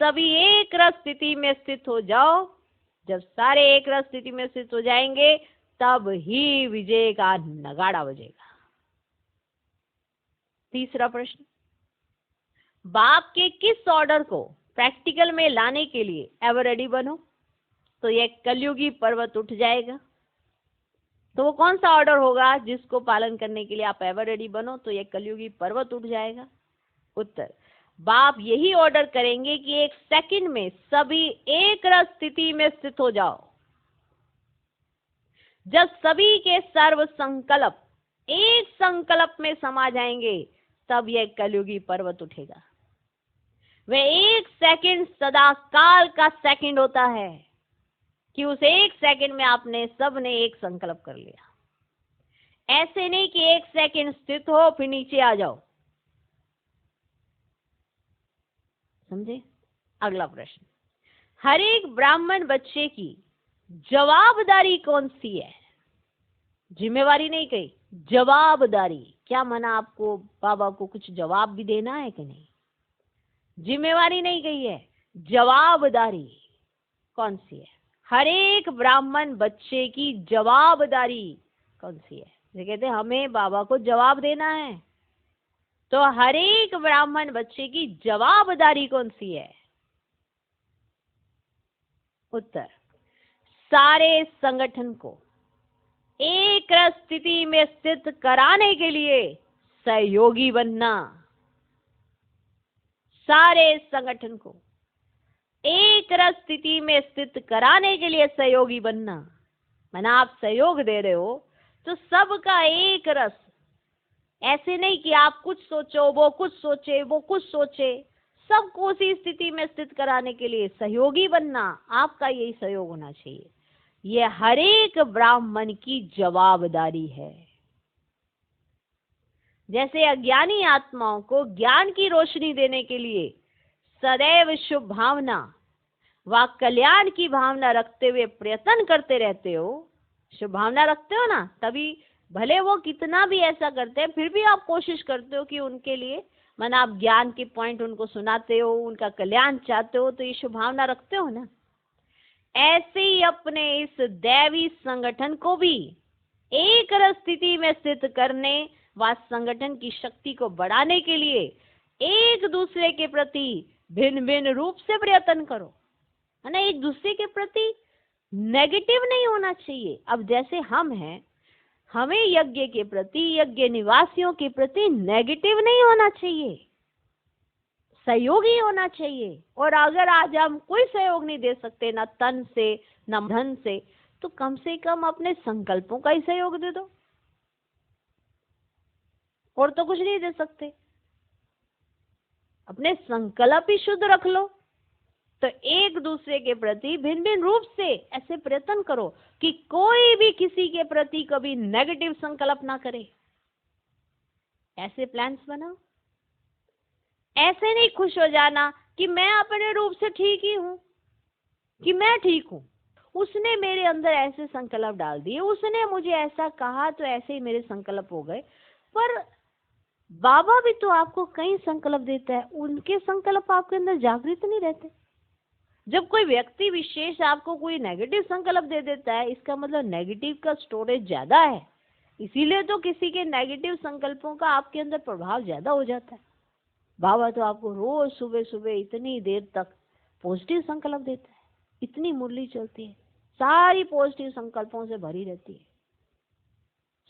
[SPEAKER 1] सभी एक रस स्थिति में स्थित हो जाओ। जब सारे एक रस स्थिति में स्थित हो जाएंगे तब ही विजय का नगाड़ा बजेगा। तीसरा प्रश्न, बाप के किस ऑर्डर को प्रैक्टिकल में लाने के लिए एवर रेडी बनो तो यह कलयुगी पर्वत उठ जाएगा। तो वो कौन सा ऑर्डर होगा जिसको पालन करने के लिए आप एवर रेडी बनो तो ये कलयुगी पर्वत उठ जाएगा? उत्तर, बाप यही ऑर्डर करेंगे कि एक सेकंड में सभी एक रस स्थिति में स्थित हो जाओ। जब सभी के सर्व संकल्प एक संकल्प में समा जाएंगे तब यह कलयुगी पर्वत उठेगा। वह एक सेकंड सदा काल का सेकंड होता है कि उस एक सेकंड में आपने सबने एक संकल्प कर लिया। ऐसे नहीं कि एक सेकंड स्थित हो फिर नीचे आ जाओ। समझे? अगला प्रश्न, हर एक ब्राह्मण बच्चे की जवाबदारी कौन सी है? जिम्मेवारी नहीं कही, जवाबदारी। क्या माना आपको बाबा को कुछ जवाब भी देना है कि नहीं? जिम्मेवारी नहीं कही है, जवाबदारी कौन सी है? हर एक ब्राह्मण बच्चे की जवाबदारी कौन सी है? ये कहते हैं हमें बाबा को जवाब देना है, तो हर एक ब्राह्मण बच्चे की जवाबदारी कौन सी है? उत्तर, सारे संगठन को एक रस स्थिति में स्थित कराने के लिए सहयोगी बनना। सारे संगठन को एक रस स्थिति में स्थित कराने के लिए सहयोगी बनना। माना आप सहयोग दे रहे हो तो सबका एक रस, ऐसे नहीं कि आप कुछ सोचो वो कुछ सोचे वो कुछ सोचे, सबको उसी स्थिति में स्थित कराने के लिए सहयोगी बनना। आपका यही सहयोग होना चाहिए। ये हर एक ब्राह्मण की जवाबदारी है। जैसे अज्ञानी आत्माओं को ज्ञान की रोशनी देने के लिए सदैव शुभ भावना व कल्याण की भावना रखते हुए प्रयत्न करते रहते हो, शुभ भावना रखते हो ना, तभी भले वो कितना भी ऐसा करते हैं फिर भी आप कोशिश करते हो कि उनके लिए, माना आप ज्ञान के पॉइंट उनको सुनाते हो, उनका कल्याण चाहते हो, तो ये शुभ भावना रखते हो ना। ऐसे ही अपने इस दैवी संगठन को भी एक रस स्थिति में स्थित करने व संगठन की शक्ति को बढ़ाने के लिए एक दूसरे के प्रति भिन्न भिन्न रूप से प्रयत्न करो, है ना। एक दूसरे के प्रति नेगेटिव नहीं होना चाहिए। अब जैसे हम हैं, हमें यज्ञ के प्रति, यज्ञ निवासियों के प्रति नेगेटिव नहीं होना चाहिए, सहयोगी होना चाहिए। और अगर आज हम कोई सहयोग नहीं दे सकते, ना तन से ना धन से, तो कम से कम अपने संकल्पों का ही सहयोग दे दो, और तो कुछ नहीं दे सकते। अपने संकल्प ही शुद्ध रख लो, तो एक दूसरे के प्रति भिन्न भिन्न रूप से ऐसे प्रयत्न करो कि कोई भी किसी के प्रति कभी नेगेटिव संकल्प ना करे। ऐसे प्लान्स बनाओ। ऐसे नहीं खुश हो जाना कि मैं अपने रूप से ठीक ही हूं, कि मैं ठीक हूं, उसने मेरे अंदर ऐसे संकल्प डाल दिए, उसने मुझे ऐसा कहा तो ऐसे ही मेरे संकल्प हो गए। पर बाबा भी तो आपको कई संकल्प देता है, उनके संकल्प आपके अंदर जागृत नहीं रहते। जब कोई व्यक्ति विशेष आपको कोई नेगेटिव संकल्प दे देता है, इसका मतलब नेगेटिव का स्टोरेज ज्यादा है, इसीलिए तो किसी के नेगेटिव संकल्पों का आपके अंदर प्रभाव ज्यादा हो जाता है। बाबा तो आपको रोज सुबह सुबह इतनी देर तक पॉजिटिव संकल्प देता है, इतनी मुरली चलती है, सारी पॉजिटिव संकल्पों से भरी रहती है,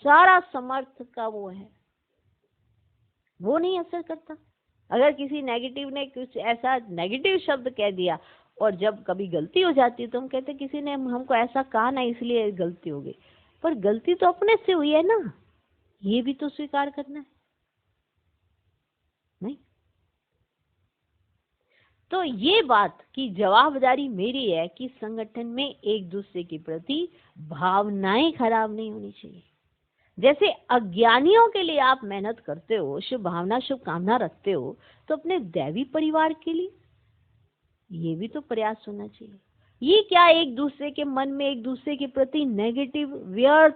[SPEAKER 1] सारा समर्थ का वो है, वो नहीं असर करता। अगर किसी नेगेटिव ने कुछ ऐसा नेगेटिव शब्द कह दिया, और जब कभी गलती हो जाती है तो हम कहते किसी ने हमको ऐसा कहा ना इसलिए गलती हो गई, पर गलती तो अपने से हुई है ना, ये भी तो स्वीकार करना है, नहीं? तो ये बात की जवाबदारी मेरी है कि संगठन में एक दूसरे के प्रति भावनाएं खराब नहीं होनी चाहिए। जैसे अज्ञानियों के लिए आप मेहनत करते हो, शुभ भावना शुभ कामना रखते हो, तो अपने दैवी परिवार के लिए ये भी तो प्रयास होना चाहिए। ये क्या एक दूसरे के मन में एक दूसरे के प्रति नेगेटिव व्यर्थ,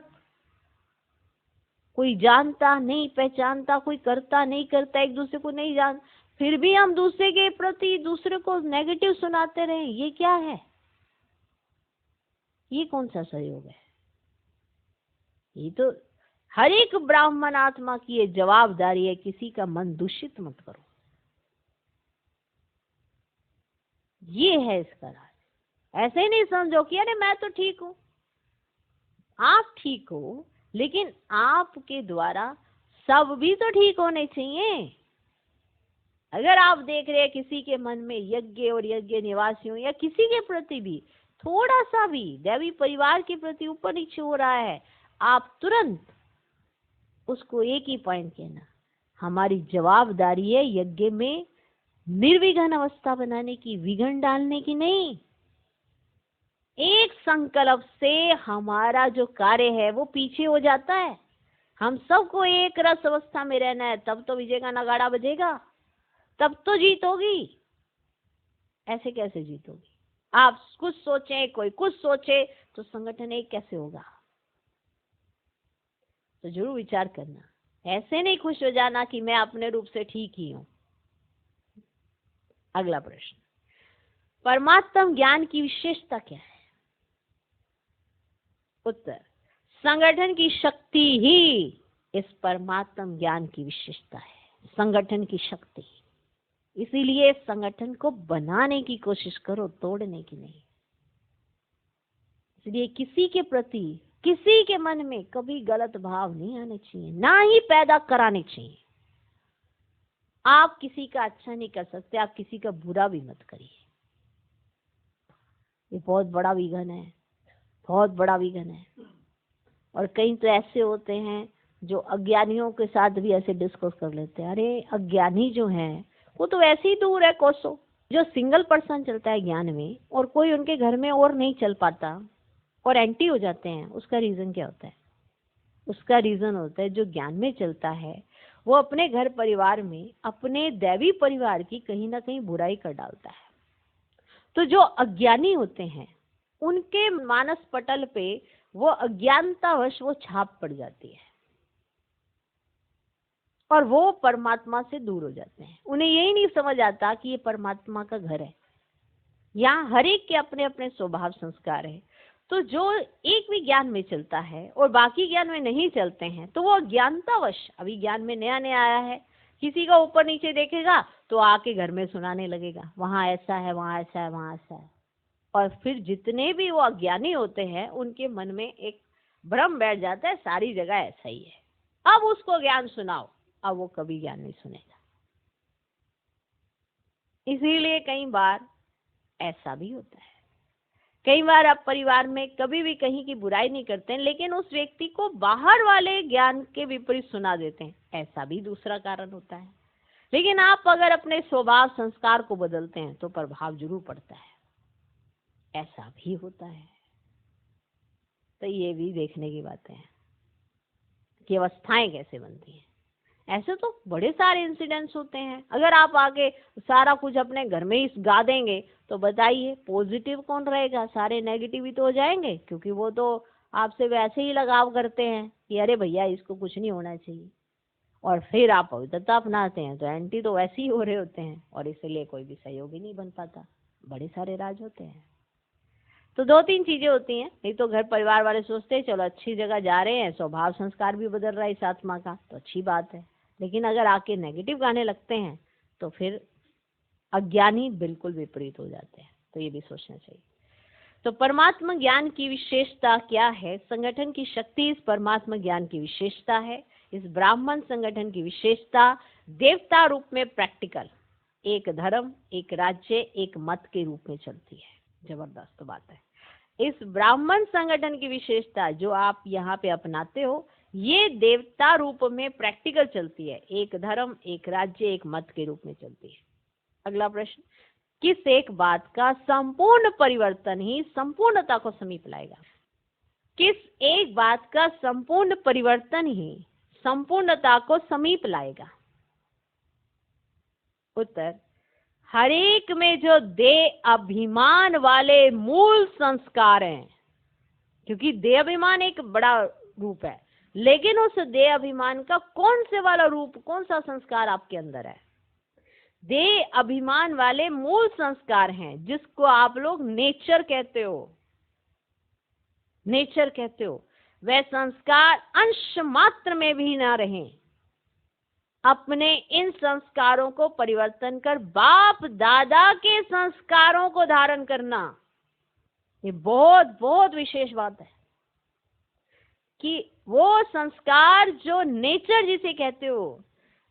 [SPEAKER 1] कोई जानता नहीं पहचानता, कोई करता नहीं करता, एक दूसरे को नहीं जान, फिर भी हम दूसरे के प्रति दूसरे को नेगेटिव सुनाते रहे, ये क्या है? ये कौन सा सहयोग है? ये तो हर एक ब्राह्मण आत्मा की ये जवाबदारी है, किसी का मन दूषित मत करो। ये है इसका राज। ऐसे ही नहीं समझो कि अरे मैं तो ठीक हूं, आप ठीक हो, लेकिन आपके द्वारा सब भी तो ठीक होने चाहिए। अगर आप देख रहे हैं किसी के मन में यज्ञ और यज्ञ निवासियों या किसी के प्रति भी थोड़ा सा भी दैवी परिवार के प्रति ऊपर नीचे हो रहा है, आप तुरंत उसको एक ही पॉइंट कहना, हमारी जवाबदारी है यज्ञ में निर्विघ्न अवस्था बनाने की, विघ्न डालने की नहीं। एक संकल्प से हमारा जो कार्य है वो पीछे हो जाता है। हम सबको एक रस अवस्था में रहना है, तब तो विजय का नगाड़ा बजेगा, तब तो जीत होगी। ऐसे कैसे जीत होगी? आप कुछ सोचें, कोई कुछ सोचे, तो संगठन एक कैसे होगा? तो जरूर विचार करना, ऐसे नहीं खुश हो जाना कि मैं अपने रूप से ठीक ही हूं। अगला प्रश्न, परमात्म ज्ञान की विशेषता क्या है? उत्तर, संगठन की शक्ति ही इस परमात्म ज्ञान की विशेषता है। संगठन की शक्ति, इसीलिए संगठन को बनाने की कोशिश करो, तोड़ने की नहीं। इसलिए किसी के प्रति, किसी के मन में कभी गलत भाव नहीं आने चाहिए, ना ही पैदा कराने चाहिए। आप किसी का अच्छा नहीं कर सकते, आप किसी का बुरा भी मत करिए। ये बहुत बड़ा विघन है, बहुत बड़ा विघन है। और कई तो ऐसे होते हैं जो अज्ञानियों के साथ भी ऐसे डिस्कस कर लेते हैं। अरे अज्ञानी जो हैं वो तो वैसे ही दूर है कोसों। जो सिंगल पर्सन चलता है ज्ञान में और कोई उनके घर में और नहीं चल पाता और एंटी हो जाते हैं, उसका रीजन क्या होता है? उसका रीजन होता है जो ज्ञान में चलता है वो अपने घर परिवार में अपने दैवी परिवार की कहीं ना कहीं बुराई कर डालता है। तो जो अज्ञानी होते हैं उनके मानस पटल पे वो अज्ञानतावश वो छाप पड़ जाती है और वो परमात्मा से दूर हो जाते हैं। उन्हें यही नहीं समझ आता कि ये परमात्मा का घर है। यहाँ हर एक के अपने अपने स्वभाव संस्कार है। तो जो एक भी ज्ञान में चलता है और बाकी ज्ञान में नहीं चलते हैं तो वो अज्ञानतावश, अभी ज्ञान में नया नया आया है, किसी का ऊपर नीचे देखेगा तो आके घर में सुनाने लगेगा, वहां ऐसा है, वहां ऐसा है, वहां ऐसा है। और फिर जितने भी वो अज्ञानी होते हैं उनके मन में एक भ्रम बैठ जाता है, सारी जगह ऐसा ही है। अब उसको ज्ञान सुनाओ, अब वो कभी ज्ञान नहीं सुनेगा। इसीलिए कई बार ऐसा भी होता है, कई बार आप परिवार में कभी भी कहीं की बुराई नहीं करते हैं लेकिन उस व्यक्ति को बाहर वाले ज्ञान के विपरीत सुना देते हैं, ऐसा भी दूसरा कारण होता है। लेकिन आप अगर अपने स्वभाव संस्कार को बदलते हैं तो प्रभाव जरूर पड़ता है, ऐसा भी होता है। तो ये भी देखने की बातें हैं कि अवस्थाएं कैसे बनती हैं। ऐसे तो बड़े सारे इंसिडेंट्स होते हैं। अगर आप आगे सारा कुछ अपने घर में ही गा देंगे तो बताइए पॉजिटिव कौन रहेगा? सारे नेगेटिव ही तो हो जाएंगे, क्योंकि वो तो आपसे वैसे ही लगाव करते हैं कि अरे भैया इसको कुछ नहीं होना चाहिए। और फिर आप पवित्रता अपनाते हैं तो एंटी तो वैसे ही हो रहे होते हैं और इसलिए कोई भी सहयोगी नहीं बन पाता। बड़े सारे राज होते हैं। तो दो तीन चीजें होती हैं, नहीं तो घर परिवार वाले सोचते हैं चलो अच्छी जगह जा रहे हैं, स्वभाव संस्कार भी बदल रहा है इस आत्मा का, तो अच्छी बात है। लेकिन अगर आके नेगेटिव गाने लगते हैं तो फिर अज्ञानी बिल्कुल विपरीत हो जाते हैं। तो ये भी सोचना चाहिए। तो परमात्मा ज्ञान की विशेषता क्या है? संगठन की शक्ति इस परमात्मा ज्ञान की विशेषता है। इस ब्राह्मण संगठन की विशेषता देवता रूप में प्रैक्टिकल, एक धर्म, एक राज्य, एक मत के रूप में चलती है। जबरदस्त बात है। इस ब्राह्मण संगठन की विशेषता जो आप यहाँ पे अपनाते हो ये देवता रूप में प्रैक्टिकल चलती है, एक धर्म, एक राज्य, एक मत के रूप में चलती है। अगला प्रश्न, किस एक बात का संपूर्ण परिवर्तन ही संपूर्णता को समीप लाएगा? किस एक बात का संपूर्ण परिवर्तन ही संपूर्णता को समीप लाएगा? उत्तर, हर एक में जो देह अभिमान वाले मूल संस्कार हैं, क्योंकि देह अभिमान एक बड़ा रूप है, लेकिन उस देह अभिमान का कौन से वाला रूप, कौन सा संस्कार आपके अंदर है? देह अभिमान वाले मूल संस्कार हैं जिसको आप लोग नेचर कहते हो, नेचर कहते हो। वह संस्कार अंश मात्र में भी ना रहें। अपने इन संस्कारों को परिवर्तन कर बाप दादा के संस्कारों को धारण करना, ये बहुत बहुत विशेष बात है। कि वो संस्कार जो नेचर जिसे कहते हो,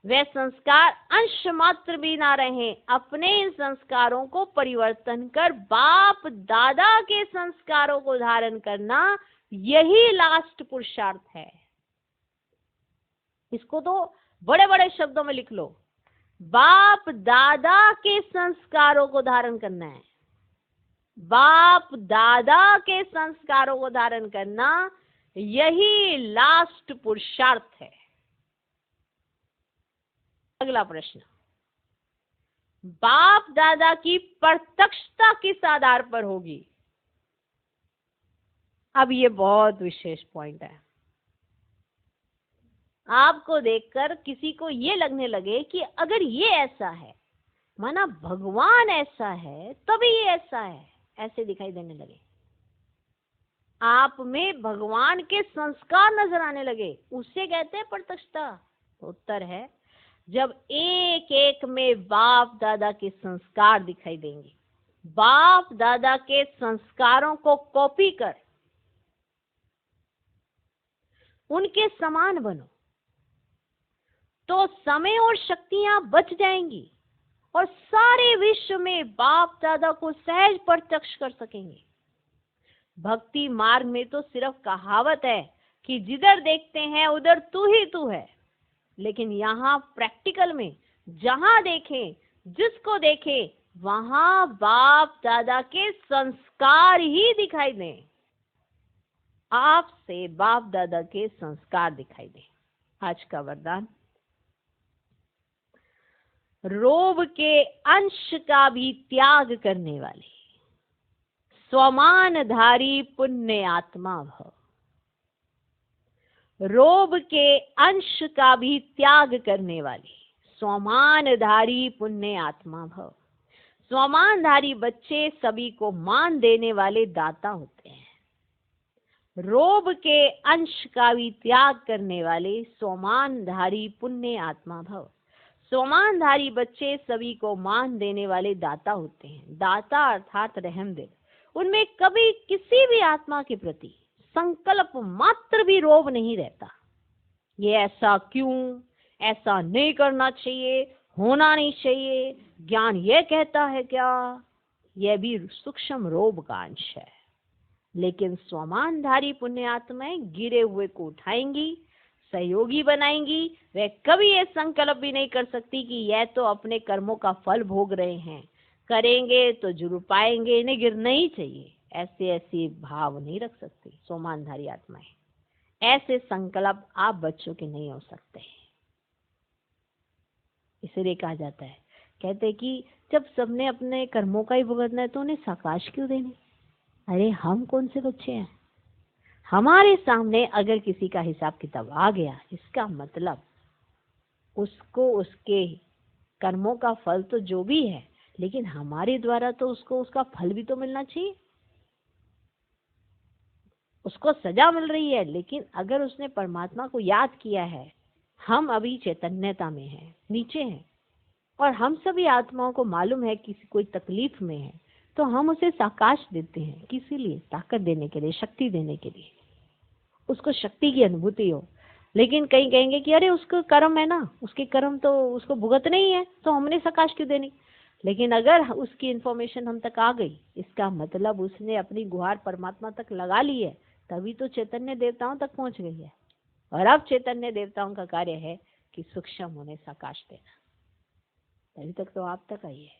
[SPEAKER 1] वे संस्कार अंश मात्र भी ना रहे, अपने इन संस्कारों को परिवर्तन कर बाप दादा के संस्कारों को धारण करना, यही लास्ट पुरुषार्थ है। इसको तो बड़े बड़े शब्दों में लिख लो, बाप दादा के संस्कारों को धारण करना है। बाप दादा के संस्कारों को धारण करना, यही लास्ट पुरुषार्थ है। अगला प्रश्न, बाप दादा की प्रत्यक्षता किस आधार पर होगी? अब ये बहुत विशेष पॉइंट है। आपको देखकर किसी को ये लगने लगे कि अगर ये ऐसा है, माना भगवान ऐसा है तभी ये ऐसा है, ऐसे दिखाई देने लगे। आप में भगवान के संस्कार नजर आने लगे, उससे कहते हैं प्रत्यक्षता। तो उत्तर है, जब एक एक में बाप दादा के संस्कार दिखाई देंगे, बाप दादा के संस्कारों को कॉपी कर उनके समान बनो, तो समय और शक्तियां बच जाएंगी और सारे विश्व में बाप दादा को सहज प्रत्यक्ष कर सकेंगे। भक्ति मार्ग में तो सिर्फ कहावत है कि जिधर देखते हैं उधर तू ही तू है, लेकिन यहाँ प्रैक्टिकल में जहां देखें, जिसको देखें, वहां बाप दादा के संस्कार ही दिखाई दें। आपसे बाप दादा के संस्कार दिखाई दें। आज का वरदान, रोब के अंश का भी त्याग करने वाले स्वमानधारी पुण्य आत्मा भव। रोब के अंश का भी त्याग करने वाले स्वमानधारी पुण्य आत्मा भव। स्वमानधारी बच्चे सभी को मान देने वाले दाता होते हैं। रोब के अंश का भी त्याग करने वाले स्वमानधारी पुण्य आत्मा भव। स्वमानधारी बच्चे सभी को मान देने वाले दाता होते हैं। दाता अर्थात रहमदिल। उनमें कभी किसी भी आत्मा के प्रति संकल्प मात्र भी रोब नहीं रहता। ये ऐसा क्यों, ऐसा नहीं करना चाहिए, होना नहीं चाहिए, ज्ञान ये कहता है क्या, यह भी सूक्ष्म रोब का अंश है। लेकिन स्वमानधारी पुण्य आत्माएं गिरे हुए को उठाएंगी, सहयोगी बनाएंगी। वे कभी ये संकल्प भी नहीं कर सकती कि यह तो अपने कर्मों का फल भोग रहे हैं, करेंगे तो जरूर पाएंगे, इन्हें गिरना ही चाहिए, ऐसे भाव नहीं रख सकती स्वमानधारी आत्माएं। ऐसे संकल्प आप बच्चों के नहीं हो सकते। इसलिए कहा जाता है, कहते हैं कि जब सबने अपने कर्मों का ही भुगतना है तो उन्हें साकाश क्यों देने? अरे हम कौन से बच्चे हैं? हमारे सामने अगर किसी का हिसाब किताब आ गया, इसका मतलब उसको उसके कर्मों का फल तो जो भी है, लेकिन हमारे द्वारा तो उसको उसका फल भी तो मिलना चाहिए। उसको सजा मिल रही है, लेकिन अगर उसने परमात्मा को याद किया है, हम अभी चैतन्यता में हैं, नीचे हैं, और हम सभी आत्माओं को मालूम है कि कोई तकलीफ में है, तो हम उसे साकाश देते हैं। किसी लिए? ताकत देने के लिए, शक्ति देने के लिए, उसको शक्ति की अनुभूति हो। लेकिन कहीं कहेंगे कि अरे उसका कर्म है ना, उसके कर्म तो उसको भुगतने ही है, तो हमने साकाश क्यों देनी? लेकिन अगर उसकी इंफॉर्मेशन हम तक आ गई, इसका मतलब उसने अपनी गुहार परमात्मा तक लगा ली है, तभी तो चैतन्य देवताओं तक पहुंच गई है। और अब चैतन्य देवताओं का कार्य है कि सूक्ष्म होने साकाश देना। तभी तक तो आप तक आई है,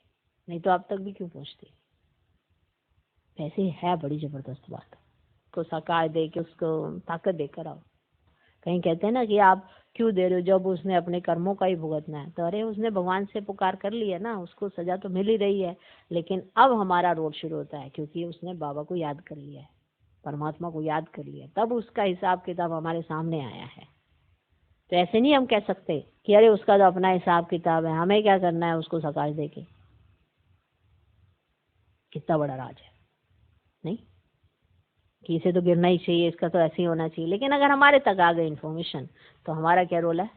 [SPEAKER 1] नहीं तो आप तक भी क्यों पहुंचती? वैसे है बड़ी जबरदस्त बात, को साकार दे के उसको ताकत देकर आओ। कहीं कहते हैं ना कि आप क्यों दे रहे हो, जब उसने अपने कर्मों का ही भुगतना है। तो अरे उसने भगवान से पुकार कर लिया ना, उसको सजा तो मिल ही रही है, लेकिन अब हमारा रोड शुरू होता है, क्योंकि उसने बाबा को याद कर लिया है, परमात्मा को याद कर लिया, तब उसका हिसाब किताब हमारे सामने आया है। तो ऐसे नहीं हम कह सकते कि अरे उसका तो अपना हिसाब किताब है, हमें क्या करना है उसको सकाश देके। कितना बड़ा राज है, नहीं कि इसे तो गिरना ही चाहिए, इसका तो ऐसे ही होना चाहिए। लेकिन अगर हमारे तक आ गई इन्फॉर्मेशन, तो हमारा क्या रोल है?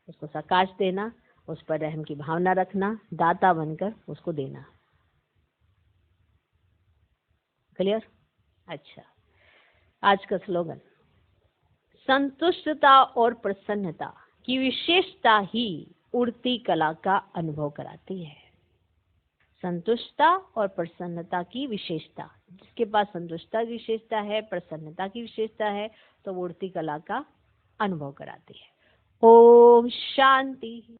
[SPEAKER 1] उसको सकाश देना, उस पर रहम की भावना रखना, दाता बनकर उसको देना। क्लियर? अच्छा, आज का स्लोगन, संतुष्टता और प्रसन्नता की विशेषता ही उड़ती कला का अनुभव कराती है। संतुष्टता और प्रसन्नता की विशेषता, जिसके पास संतुष्टता की विशेषता है, प्रसन्नता की विशेषता है, तो वो उड़ती कला का अनुभव कराती है। ओम शांति।